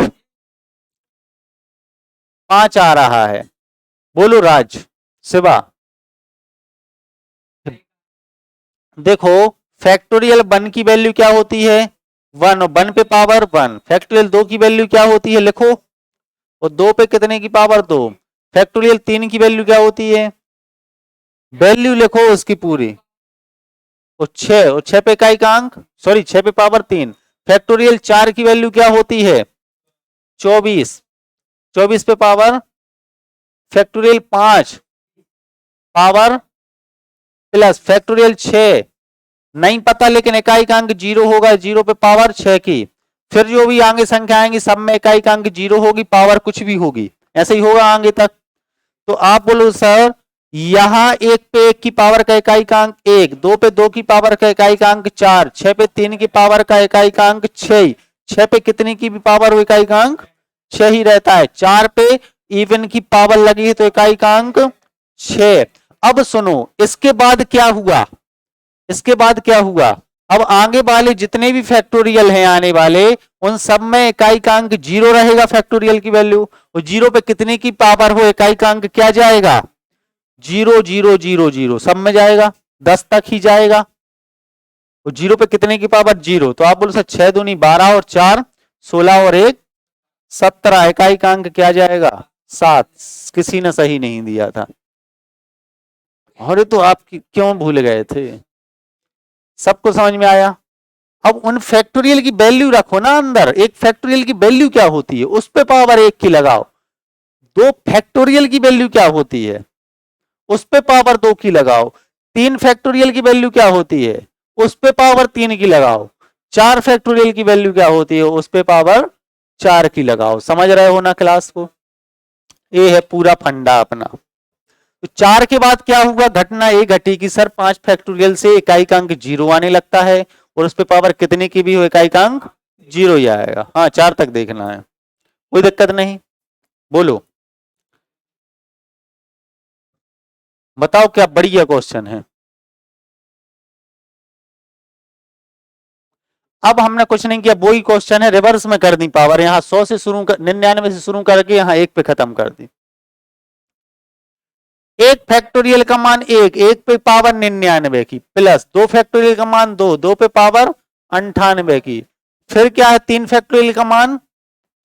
[SPEAKER 1] 5 आ रहा है। बोलो राज, शिवा। देखो, फैक्टोरियल 1 की वैल्यू क्या होती है? 1, और 1 पे पावर 1। फैक्टोरियल 2 की वैल्यू क्या होती है? लिखो, और 2 पे कितने की पावर 2। फैक्टोरियल 3 की वैल्यू क्या होती है? वैल्यू लिखो उसकी पूरी, और 6 और 6 पे इकाई का अंक, सॉरी 6 पे पावर 3। फैक्टोरियल 4 की वैल्यू क्या होती है 24, 24 पे power factorial 5 power plus factorial 6 नहीं पता लेकिन इकाई का अंक 0 होगा, 0 पे पावर 6 की। फिर जो भी आगे संख्या आएंगी सब में इकाई का अंक 0 होगी, पावर कुछ भी होगी, ऐसे ही होगा आगे तक। तो आप बोलो सर यहां 1 पे 1 की पावर का इकाई का अंक 1, 2 पे 2 की पावर का इकाई का अंक 4, 6 पे 3 की पावर का इकाई का अंक 6, 6 पे कितनी की भी पावर हो इकाई का अंक 6 ही रहता है, 4 पे इवन की पावर लगी है तो इकाई का अंक 6। अब सुनो इसके बाद क्या हुआ, इसके बाद क्या हुआ, अब आगे वाले जितने भी फैक्टोरियल हैं आने वाले उन सब में इकाई का अंक 0 रहेगा फैक्टोरियल की वैल्यू, और 0 पे कितने की पावर हो इकाई का अंक क्या जाएगा 0 0 0 0 सब में जाएगा, 10 तक ही जाएगा। और 0 पे कितने की पावर 0, तो आप बोलो सर 6 दूनी 12 और 4 16 और 1 17, इकाई का अंक क्या जाएगा 7। किसी ने सही नहीं दिया था, अरे तो आप क्यों भूल गए थे, सबको समझ में आया। अब उन फैक्टोरियल की वैल्यू रखो ना अंदर, एक फैक्टोरियल की वैल्यू क्या होती है उस पे पावर 1 की लगाओ, 2 फैक्टोरियल की वैल्यू क्या होती है उस पे पावर 2 की लगाओ, 3 फैक्टोरियल की वैल्यू क्या होती है उस पे पावर 3 की लगाओ, 4 फैक्टोरियल की वैल्यू क्या होती है उस पे पावर 4 की लगाओ। समझ रहे हो ना क्लास को, ये है पूरा फंडा अपना। तो 4 के बाद क्या हुआ, घटना ये घटी कि सर 5 फैक्टोरियल से इकाई का अंक 0 आने लगता है, और उस पे पावर कितने की भी हो इकाई का अंक 0 ही आएगा। हाँ 4 तक देखना है, कोई दिक्कत नहीं। बोलो बताओ क्या बढ़िया क्वेश्चन है। अब हमने कुछ नहीं किया, वही क्वेश्चन है रिवर्स में कर दी पावर, यहाँ 100 से शुरू 99 से शुरू करके यहाँ 1 पे खत्म कर दी। 1 फैक्टोरियल का मान 1, 1 पे पावर 99 की, प्लस 2 फैक्टोरियल का मान 2, 2 पे पावर 98 की, फिर क्या है 3 फैक्टोरियल का मान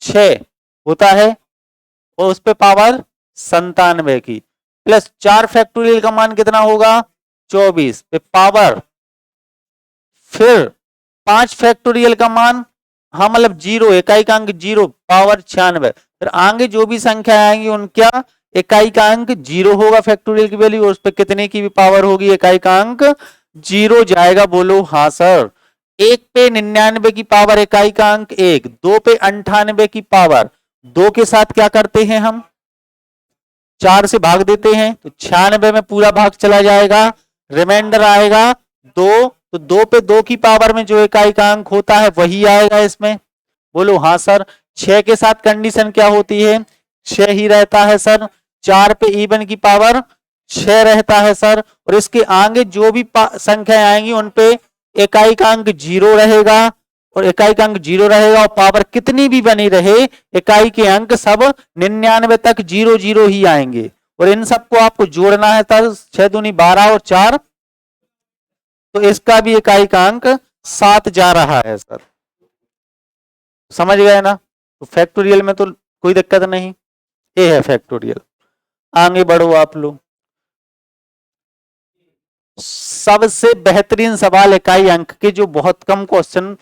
[SPEAKER 1] 6 होता है और उस पे पावर 97 की, प्लस 4 फैक्टोरियल का मान कितना होगा 24 पे पावर, फिर 5 फैक्टोरियल का मान हाँ मतलब 0 इकाई का अंक 0 पावर 96, फिर आगे जो भी संख्या आएंगी उनका इकाई का अंक 0 होगा फैक्टोरियल की वैल्यू, और उस पर कितने की भी पावर होगी इकाई का अंक 0 जाएगा। बोलो हाँ सर। 1 पे 99 की पावर इकाई का अंक 1, 2 पे 98 की पावर 2 के साथ क्या करते हैं हम 4 से भाग देते हैं, तो 96 में पूरा भाग चला जाएगा, रिमाइंडर आएगा 2, तो 2 पे 2 की पावर में जो इकाई का अंक होता है वही आएगा इसमें। बोलो हाँ सर। 6 के साथ कंडीशन क्या होती है 6 ही रहता है सर, 4 पे इवन की पावर 6 रहता है सर, और इसके आगे जो भी संख्या आएंगी उन पे इकाई का अंक 0 रहेगा, और इकाई का अंक 0 रहेगा और पावर कितनी भी बनी रहे इकाई के अंक सब 99 तक 0 0 ही आएंगे, और इन सबको आपको जोड़ना है तब 6 दूनी 12 और 4, तो इसका भी इकाई का अंक 7 जा रहा है सर। समझ गए ना। तो फैक्टोरियल में तो कोई दिक्कत नहीं, ये है फैक्टोरियल। आगे बढ़ो आप लोग। सबसे बेहतरीन सवाल इकाई अंक के जो बहुत कम क्वेश्चन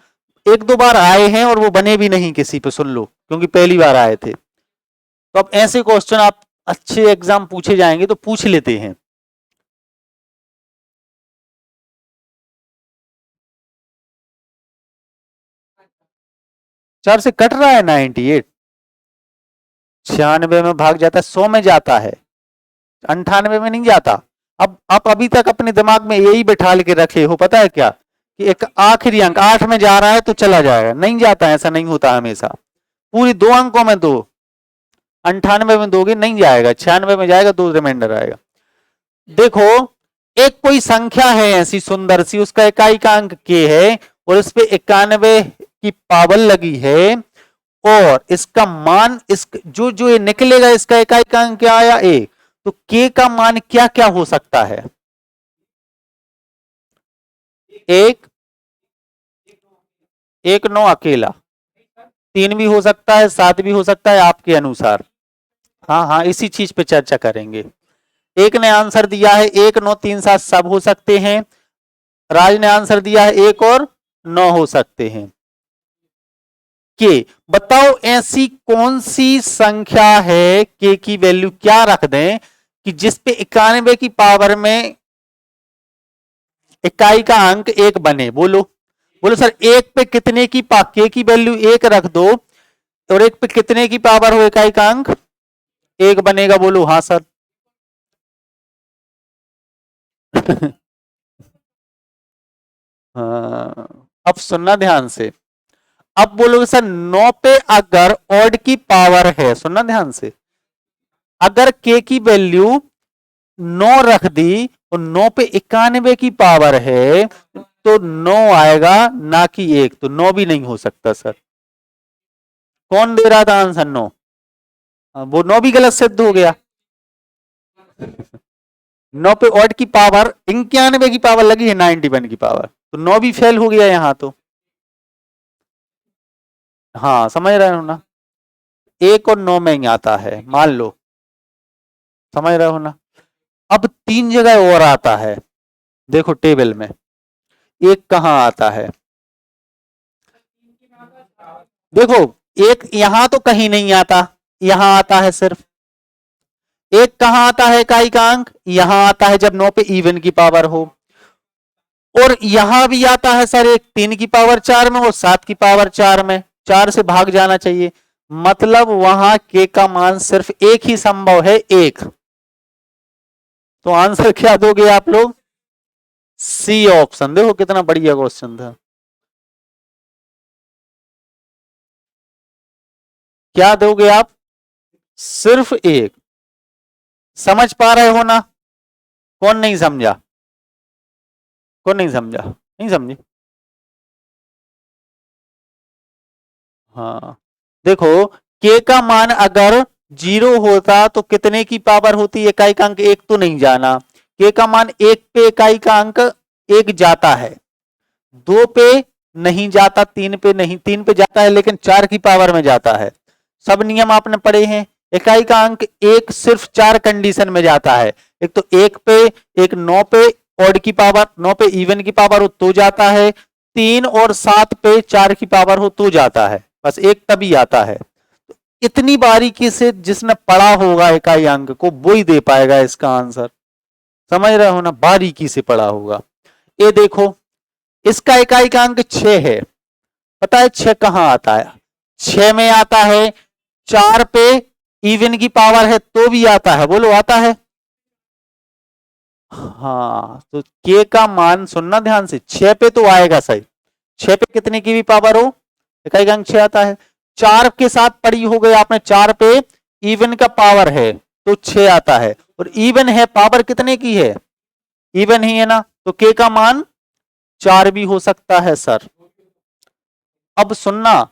[SPEAKER 1] 1-2 बार आए हैं और वो बने भी नहीं किसी पे, सुन लो क्योंकि पहली बार आए थे, तो अब ऐसे क्वेश्चन आप अच्छे एग्जाम पूछे जाएंगे तो पूछ लेते हैं। चार से कट रहा है 98, 96 में भाग जाता है, 100 में जाता है, 98 में नहीं जाता। अब आप अभी तक अपने दिमाग में यही बैठा के रखे हो, पता है क्या कि एक आखिरी अंक 8 में जा रहा है तो चला जाएगा, नहीं जाता, ऐसा नहीं होता हमेशा। पूरी 2 अंकों में 2, 98 में दोगे नहीं जाएगा, 96 में जाएगा, 2 रिमाइंडर आएगा। देखो एक कोई संख्या है ऐसी सुंदर सी, उसका इकाई का अंक k है और इस पे 91 की पावर लगी है, और इसका मान इस जो जो ये निकलेगा इसका इकाई का अंक क्या आया a, तो k का मान क्या क्या हो सकता है, 1 1 9 अकेला, 3 भी हो सकता है, 7 भी हो सकता है आपके अनुसार। हाँ हाँ इसी चीज पे चर्चा करेंगे। एक ने आंसर दिया है 1 9 3 7 सब हो सकते हैं, राज ने आंसर दिया है 1 और 9 हो सकते हैं। के बताओ ऐसी कौन सी संख्या है के की वैल्यू क्या रख दें कि जिसपे 91 की पावर में इकाई का अंक 1 बने। बोलो बोलो सर, 1 पे कितने की के की वैल्यू 1 रख दो और 1 पे कितने की पावर हो इकाई का अंक 1 बनेगा। बोलो हाँ सर। हाँ, अब सुनना ध्यान से। अब बोलोगे सर 9 पे अगर ऑड की पावर है, सुनना ध्यान से, अगर के की वैल्यू 9 रख दी तो 9 पे 91 की पावर है तो 9 आएगा ना कि 1, तो 9 भी नहीं हो सकता सर। कौन दे रहा था आंसर 9? वो 9 भी गलत सिद्ध हो गया। 9 पे ऑड की पावर 91 की पावर लगी है 91 की पावर, तो 9 भी फेल हो गया यहां तो। हाँ समझ रहे हो ना, 1 और 9 में ही आता है, मान लो, समझ रहे हो ना। अब 3 जगह और आता है, देखो टेबल में एक कहां आता है, देखो एक यहां तो कहीं नहीं आता, यहां आता है सिर्फ। एक कहां आता है इकाई का अंक, यहां आता है जब 9 पे इवन की पावर हो, और यहां भी आता है सर एक 3 की पावर 4 में और 7 की पावर 4 में, 4 से भाग जाना चाहिए, मतलब वहां के का मान सिर्फ एक ही संभव है, 1। तो आंसर क्या दोगे आप लोग? C option. देखो कितना बढ़िया क्वेश्चन था। क्या दोगे आप? सिर्फ 1। समझ पा रहे हो ना? कौन नहीं समझा? कौन नहीं समझा? नहीं समझे? हाँ देखो, के का मान अगर 0 होता तो कितने की पावर होती, इकाई का अंक 1 तो नहीं जाना, के का मान 1 पे इकाई का अंक 1 जाता है, 2 पे नहीं जाता, 3 पे नहीं, 3 पे जाता है लेकिन 4 की पावर में जाता है। सब नियम आपने पढ़े हैं। इकाई का अंक 1 सिर्फ 4 कंडीशन में जाता है, एक तो 1 पे, एक 9 पे ऑड की पावर, 9 पे इवन की पावर हो तो जाता है, 3 और 7 पे 4 की पावर हो तो जाता है, बस एक तभी आता है। इतनी बारीकी से जिसने पढ़ा होगा इकाई अंक को वो ही दे पाएगा इसका आंसर। समझ रहे हो ना, बारीकी से पढ़ा होगा। ये देखो इसका इकाई का अंक 6 है, पता है 6 कहां आता है? 6 में आता है, 4 पे इवन की पावर है तो भी आता है, बोलो आता है? हाँ तो के का मान सुनना ध्यान से, 6 पे तो आएगा सही, 6 पे कितने की भी पावर हो इकाई का अंक 6 आता है। 4 के साथ पड़ी हो गई आपने, 4 पे इवन का पावर है तो 6 आता है, और इवन है पावर कितने की है, इवन ही है ना, तो के का मान 4 भी हो सकता है सर। अब सुनना,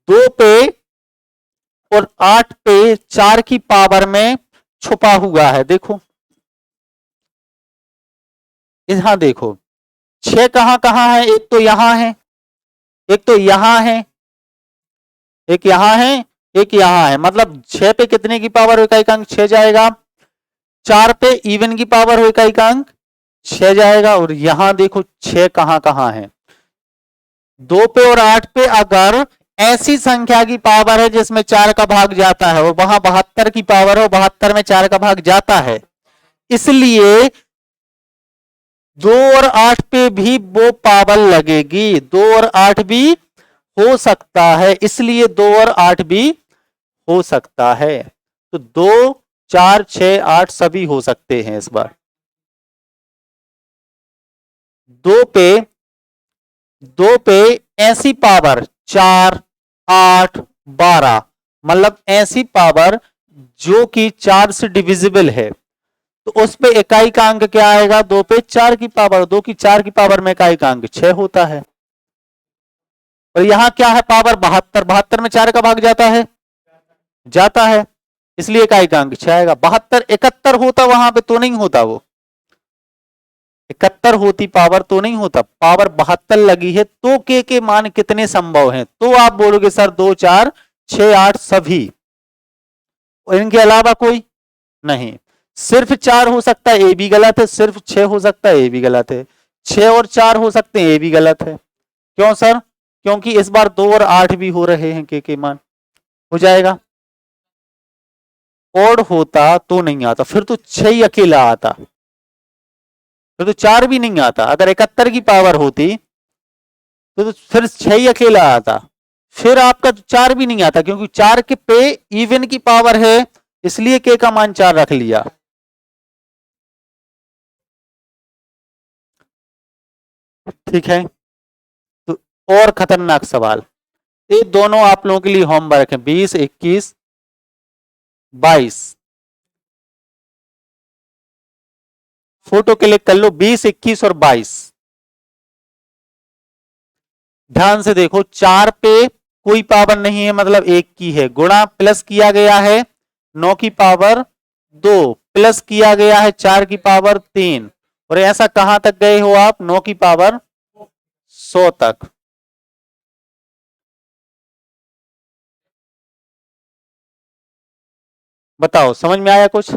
[SPEAKER 1] 2 पे और 8 पे 4 की पावर में छुपा हुआ है, देखो यहां देखो 6 कहां कहां है, एक तो यहां है, एक तो यहां है, एक यहां है, एक यहां है, मतलब 6 पे कितने की पावर हो इकाई का अंक 6 जाएगा, 4 पे इवन की पावर हो इकाई का अंक 6 जाएगा, और यहां देखो 6 कहां कहां है, 2 पे और 8 पे अगर ऐसी संख्या की पावर है जिसमें 4 का भाग जाता है, और वहां 72 की पावर है, 72 में 4 का भाग जाता है, इसलिए 2 और 8 पे भी वो पावर लगेगी, 2 और 8 भी हो सकता है, इसलिए 2 और 8 भी हो सकता है, तो 2 4 6 8 सभी हो सकते हैं इस बार। 2 पे ऐसी पावर 4 8 12, मतलब ऐसी पावर जो कि 4 से डिविजिबल है, तो उस पे इकाई का अंक क्या आएगा, 2 पे 4 की पावर, 2 की 4 की पावर में इकाई का अंक 6 होता है, और यहां क्या है पावर 72, 72 में 4 का भाग जाता है, जाता है, इसलिए इकाई का अंक 6 आएगा। 72 71 होता वहां पे तो नहीं होता, वो 71 होती पावर तो नहीं होता, पावर 72 लगी है, तो के मान कितने संभव हैं, तो आप बोलोगे सर 2 4 6 8 सभी, और इनके अलावा कोई नहीं, सिर्फ 4 हो सकता है, ए भी गलत है, सिर्फ 6 हो सकता है, ए भी गलत है, 6 और 4 हो सकते हैं, ये भी गलत है। क्यों सर? क्योंकि इस बार 2 और 8 भी हो रहे हैं के मान। हो जाएगा। ओड होता तो नहीं आता, फिर तो 6 ही अकेला आता, फिर तो 4 भी नहीं आता। अगर 71 की पावर होती तो फिर 6 ही अकेला आता, फिर आपका 4 भी नहीं आता, क्योंकि 4 के पे इवन की पावर है, इसलिए के का मान 4 रख लिया। ठीक है। तो और खतरनाक सवाल, ये दोनों आप लोगों के लिए होमवर्क है। 20, 21, 22 फोटो क्लिक कर लो। 20, 21 और 22 ध्यान से देखो। 4 पे कोई पावर नहीं है, मतलब 1 की है, गुणा प्लस किया गया है 9 की पावर 2, प्लस किया गया है 4 की पावर 3, और ऐसा कहां तक गए हो आप? 9 की पावर 100 तक। बताओ समझ में आया कुछ?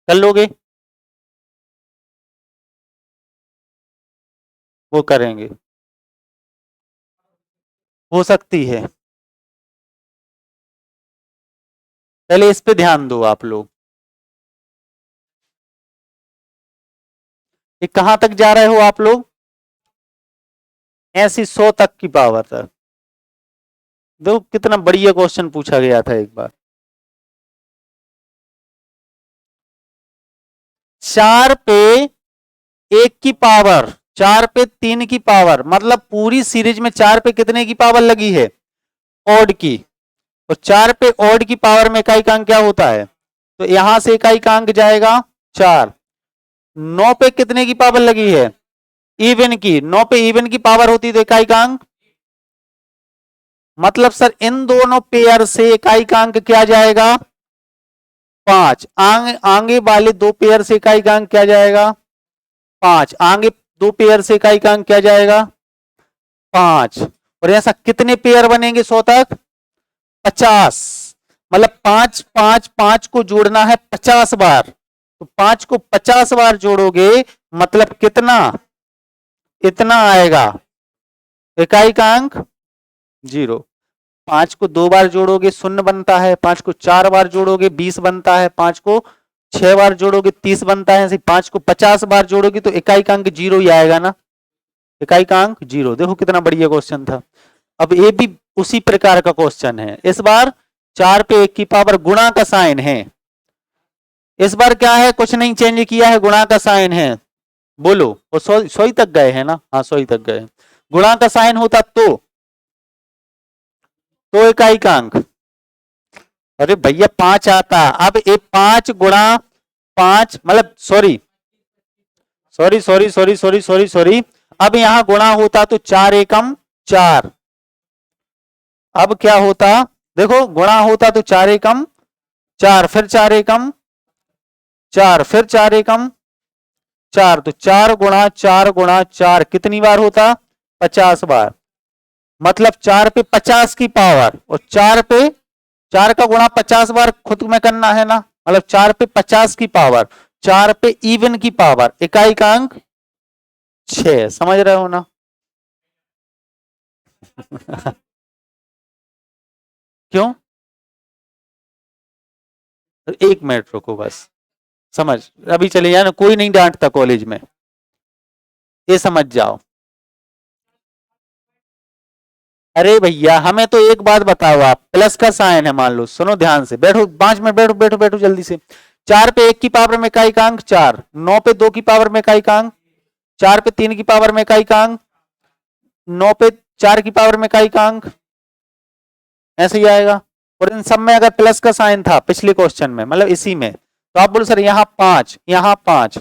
[SPEAKER 1] कर लोगे? वो करेंगे, हो सकती है। पहले इस पे ध्यान दो आप लोग। ये कहां तक जा रहे हो आप लोग? ऐसी 100 तक की पावर तक। देखो कितना बढ़िया क्वेश्चन पूछा गया था एक बार। 4 पे 1 की पावर, 4 पे 3 की पावर, मतलब पूरी सीरीज में 4 पे कितने की पावर लगी है? ऑड की। और 4 पे ऑड की पावर में इकाई अंक क्या होता है? तो यहां से इकाई अंक जाएगा 4। 9 पे कितने की पावर लगी है? इवन की। 9 पे इवन की पावर होती तो इकाई अंक, मतलब सर इन दोनों पेयर से इकाई अंक क्या जाएगा? 5। आगे वाले दो पेयर से इकाई अंक क्या जाएगा? 5। आगे दो पेयर से इकाई अंक क्या जाएगा? 5। और ऐसा कितने पेयर बनेंगे 100 तक? 50। मतलब 5 5 5 को जोड़ना है 50 बार, तो 5 को 50 बार जोड़ोगे, मतलब कितना? इतना आएगा इकाई का अंक 0। 5 को 2 बार जोड़ोगे 0 बनता है, 5 को 4 बार जोड़ोगे 20 बनता है, 5 को 6 बार जोड़ोगे 30 बनता है, ऐसे 5 को 50 बार जोड़ोगे तो इकाई का अंक 0 ही आएगा ना। इकाई का अंक 0। देखो कितना बढ़िया क्वेश्चन था। अब ये भी उसी प्रकार का क्वेश्चन है। इस बार 4 पे 1 की पावर गुणा का साइन है। इस बार क्या है? कुछ नहीं चेंज किया है, गुणा का साइन है। बोलो। वो 100 तक गए हैं ना? हाँ 100 तक गए। गुणा का साइन होता तो इकाई का अंक, अरे भैया 5 आता। अब ये 5 गुणा 5, मतलब sorry sorry sorry sorry sorry sorry sorry, अब यहां गुणा होता तो 4 एकम 4। अब क्या होता? देखो गुणा होता तो 4 एकम 4, फिर 4 एकम 4, फिर 4 एकम 4, तो 4 गुणा 4 कितनी बार होता? 50 बार। मतलब 4 पे 50 की पावर, और 4 पे 4 का गुणा 50 बार खुद में करना है ना, मतलब 4 पे 50 की पावर, 4 पे इवन की पावर, इकाई का अंक 6। समझ रहे हो ना? क्यों? एक मिनट रुको बस, समझ, अभी चले जाए ना, कोई नहीं डांटता कॉलेज में, ये समझ जाओ। अरे भैया हमें तो एक बात बताओ, आप प्लस का साइन है मान लो, सुनो ध्यान से, बैठो 5 मिनट, बैठो बैठो बैठो जल्दी से। 4 पे 1 की पावर में इकाई का अंक 4, 9 पे 2 की पावर में इकाई का अंक, 4 पे 3 की पावर में इकाई का अंक, 9 पे 4 की पावर में इकाई का अंक, ऐसे ही आएगा। और इन सब में अगर प्लस का साइन था पिछले क्वेश्चन में, मतलब इसी में, तो आप बोलो सर यहां 5, यहां 5,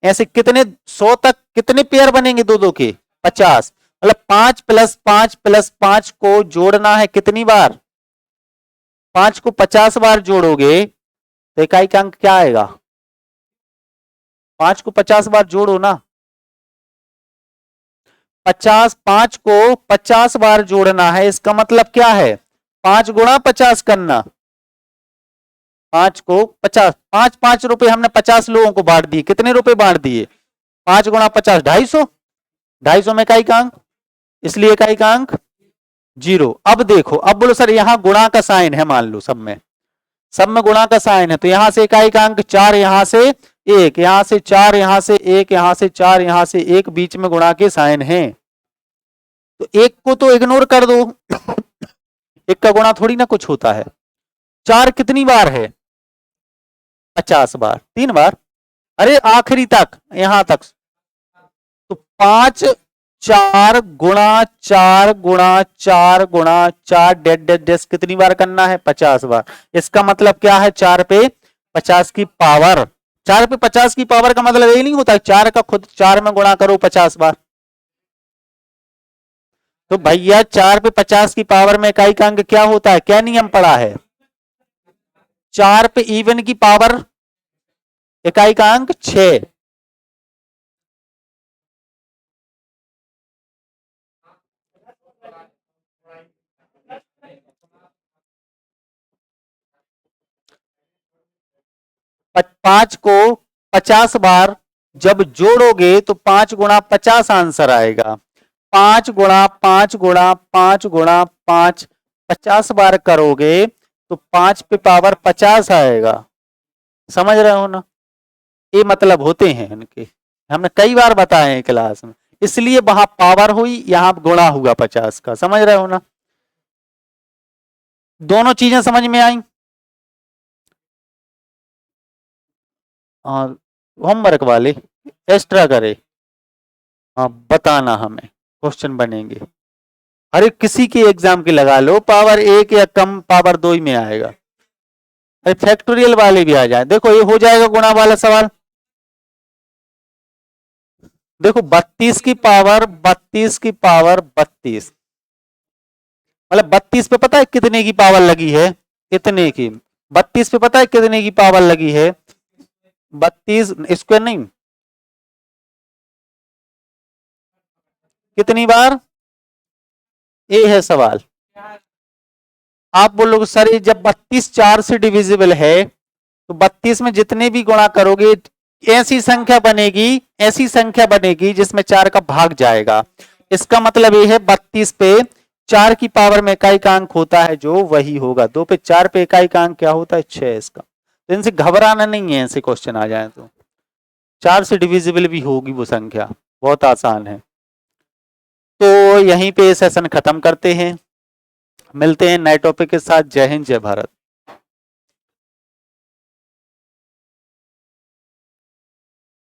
[SPEAKER 1] ऐसे कितने 100 तक कितने पेयर बनेंगे दो दो के? 50। मतलब 5 प्लस 5 प्लस 5 को जोड़ना है कितनी बार? 5 को 50 बार जोड़ोगे तो इकाई का अंक क्या आएगा? 5 को 50 बार जोड़ो ना। 50, 5 को 50 बार जोड़ना है, इसका मतलब क्या है? 5 गुणा 50 करना। 5 को 50, 5 रुपए हमने 50 लोगों को बांट दिए, कितने रुपए बांट दिए? 5 गुणा 50 250, 250 में इकाई का अंक, इसलिए इकाई का अंक 0। अब देखो, अब बोलो सर यहां गुणा का साइन है, मान लो सब में गुणा का साइन है, तो यहां से इकाई का अंक 4, यहां से 1, यहां से 4, यहां से 1, यहां से 4, यहां से 1, बीच में गुणा के साइन है, तो 1 को तो इग्नोर कर दो, 1 का गुणा थोड़ी ना कुछ होता है। 4 कितनी बार है? 50 बार, 3 बार, अरे आखिरी तक, यहां तक, तो 5 4 गुणा 4 गुणा 4 गुणा 4 डेड डेड डेस कितनी बार करना है? 50 बार। इसका मतलब क्या है? 4 पे 50 की पावर, 4 पे 50 की पावर का मतलब यही नहीं होता 4 का खुद 4 में गुणा करो 50 बार। तो भैया 4 पे 50 की पावर में इकाई का अंक क्या होता है? क्या नियम पड़ा है? 4 पे इवन की पावर इकाई का अंक 6। पांच को 50 बार जब जोड़ोगे तो 5 गुणा 50 आंसर आएगा। 5 गुणा 5 गुणा 5 गुणा 5 50 बार करोगे तो 5 पे पावर 50 आएगा। समझ रहे हो ना? ये मतलब होते हैं इनके, हमने कई बार बताए हैं क्लास में, इसलिए वहां पावर हुई, यहां गुणा हुआ 50 का। समझ रहे हो ना? दोनों चीजें समझ में आई? और होमवर्क वाले एक्स्ट्रा करे, हाँ बताना, हमें क्वेश्चन बनेंगे। अरे किसी के एग्जाम की लगा लो, पावर 1 या कम पावर 2 ही में आएगा। अरे फैक्टोरियल वाले भी आ जाए। देखो ये हो जाएगा गुणा वाला सवाल। देखो 32 की पावर 32 मतलब 32 पे पता है कितने की पावर लगी है? कितने की? 32 पे पता है कितने की पावर लगी है? 32 स्क्वायर नहीं, कितनी बार? ये है सवाल। आप बोलोगे सर ये जब 32 4 से डिविजिबल है तो 32 में जितने भी गुणा करोगे ऐसी संख्या बनेगी जिसमें 4 का भाग जाएगा। इसका मतलब ये है 32 पे 4 की पावर में इकाई का अंक होता है जो वही होगा। 2 पे 4 पे इकाई का अंक क्या होता है? 6। इसका तो इनसे घबराना नहीं है, ऐसे क्वेश्चन आ जाए तो 4 से डिविजिबल भी होगी वो संख्या, बहुत आसान है। तो यहीं पे सेशन खत्म करते हैं, मिलते हैं नए टॉपिक के साथ। जय हिंद, जय भारत।